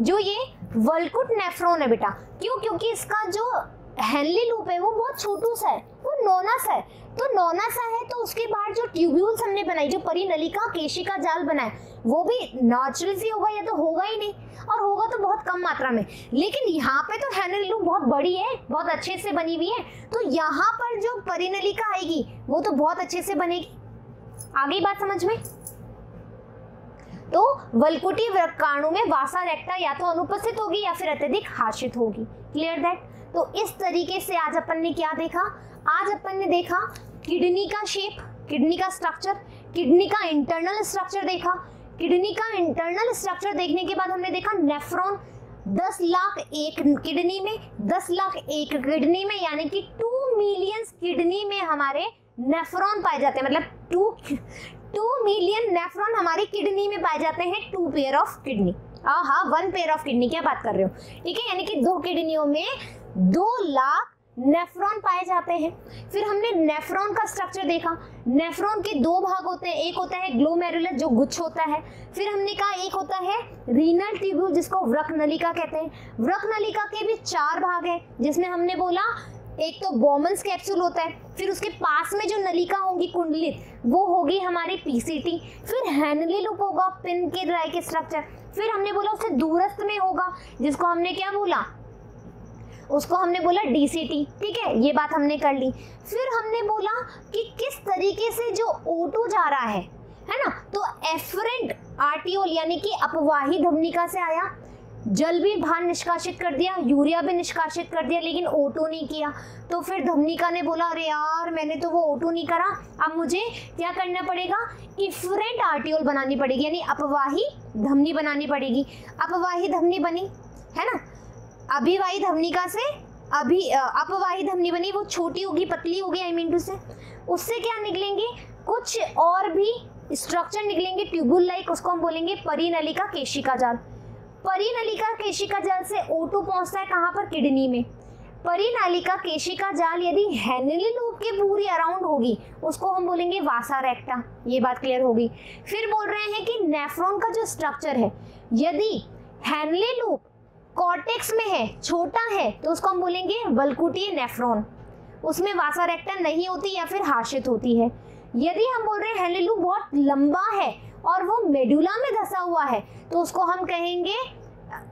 जो ये वल्कुट नेफ्रॉन है बेटा, क्यों? क्योंकि इसका जो हेनले लूप है वो बहुत छोटू सा है, वो नोनस है, तो नोनस है तो उसके बाद जो ट्यूब्यूल्स हमने बनाई, जो परिनलिका केशिका जाल बनाए, वो भी नेचुरल सी होगा या तो होगा ही नहीं, और होगा तो बहुत कम मात्रा में। लेकिन यहाँ पे तो हेनरी लूप बहुत बड़ी है, बहुत अच्छे से बनी हुई है, तो यहाँ पर जो परिनलिका आएगी वो तो बहुत अच्छे से बनेगी। आगे बात समझ में? तो वल्कुटी वृक्काणु में वासा रेक्टा या तो अनुपस्थित होगी या फिर अत्यधिक हार्षित होगी। Clear that? तो इस तरीके से आज अपन ने क्या देखा? आज अपन ने देखा किडनी का शेप, किडनी का स्ट्रक्चर, किडनी का इंटरनल स्ट्रक्चर देखा। किडनी का इंटरनल स्ट्रक्चर देखने के बाद हमने देखा नेफ्रॉन 10 लाख एक किडनी में, 10 लाख एक किडनी में, यानी कि 2 मिलियन किडनी में हमारे नेफ्रॉन पाए जाते हैं। मतलब 2 मिलियन नेफ्रॉन हमारी किडनी में पाए जाते हैं। 2 पेयर ऑफ किडनी, हाँ 1 पेयर ऑफ किडनी, क्या बात कर रहे हो, ठीक है, यानी कि 2 किडनियों में 2 लाख नेफ्रॉन पाए जाते हैं। फिर हमने नेफ्रॉन का स्ट्रक्चर देखा। नेफ्रॉन के 2 भाग होते हैं, एक होता है ग्लोमेरुलर जो गुच्छ होता है, फिर हमने कहा एक होता है रीनल ट्यूब्यूल जिसको वृक्क नलिका कहते हैं। वृक्क नलिका के भी 4 भाग हैं, जिसमें हमने बोला एक तो बोमन्स कैप्सूल होता है, फिर उसके पास में जो नलिका होगी कुंडलित वो होगी हमारी पीसीटी, फिर हेनली लूप होगा पिन के ड्राई के स्ट्रक्चर, फिर हमने बोला उससे दूरस्थ में होगा जिसको हमने क्या बोला, उसको हमने बोला डीसीटी। ठीक है, ये बात हमने कर ली। फिर हमने बोला कि किस तरीके से जो O2 जा रहा है ना, तो एफरेंट आर्टियोल यानी कि अपवाही धमनिका से आया, जल भी बाहर निष्कासित कर दिया, यूरिया भी निष्कासित कर दिया, लेकिन O2 नहीं किया। तो फिर धमनिका ने बोला अरे यार मैंने तो वो O2 नहीं करा, अब मुझे क्या करना पड़ेगा, इफरेंट आर्टियोल बनानी पड़ेगी, यानी अपवाही धमनी बनानी पड़ेगी। अपवाही धमनी बनी है ना, अभिवाही धमनिका से अपवाही धमनी बनी, वो छोटी होगी, पतली होगी, आई मीन टू से, उससे क्या निकलेंगे, कुछ और भी स्ट्रक्चर निकलेंगे ट्यूबुल लाइक, उसको हम बोलेंगे परिनलिका केशिका जाल। परिनलिका केशिका जाल से O2 पहुंचता है कहाँ पर, किडनी में। परिनलिका केशिका जाल यदि हेनली लूप के पूरी अराउंड होगी उसको हम बोलेंगे वासा रेक्टा। ये बात क्लियर होगी। फिर बोल रहे हैं कि नेफ्रॉन का जो स्ट्रक्चर है, यदि हेनली लूप कॉर्टेक्स में है, छोटा है, तो उसको हम बोलेंगे वल्कुटीय नेफ्रॉन, उसमें वासा रेक्टा नहीं होती या फिर हार्षित होती है। यदि हम बोल रहे हैं हेनली लूप बहुत लंबा है और वो मेडुला में धसा हुआ है, तो उसको हम कहेंगे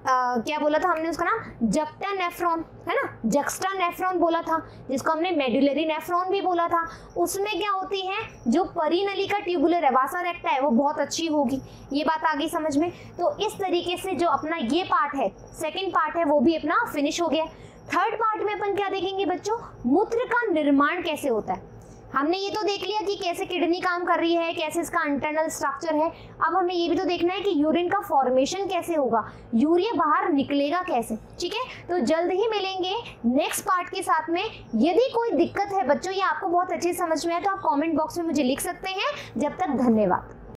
क्या बोला था हमने उसका नाम, जक्टा नेफ्रॉन है ना, जक्स्टा नेफ्रॉन बोला था, जिसको हमने मेडुलरी नेफ्रॉन भी बोला था। उसमें क्या होती है, जो परिनलिका ट्यूबुलर है, वासा रेक्टा है, वो बहुत अच्छी होगी। ये बात आ गई समझ में? तो इस तरीके से जो अपना ये पार्ट है, सेकंड पार्ट है, वो भी अपना फिनिश हो गया। थर्ड पार्ट में अपन क्या देखेंगे बच्चों, मूत्र का निर्माण कैसे होता है। हमने ये तो देख लिया कि कैसे किडनी काम कर रही है, कैसे इसका इंटरनल स्ट्रक्चर है। अब हमें ये भी तो देखना है कि यूरिन का फॉर्मेशन कैसे होगा, यूरिया बाहर निकलेगा कैसे। ठीक है, तो जल्द ही मिलेंगे नेक्स्ट पार्ट के साथ में। यदि कोई दिक्कत है बच्चों या आपको बहुत अच्छे समझ में आए तो आप कमेंट बॉक्स में मुझे लिख सकते हैं। जब तक धन्यवाद।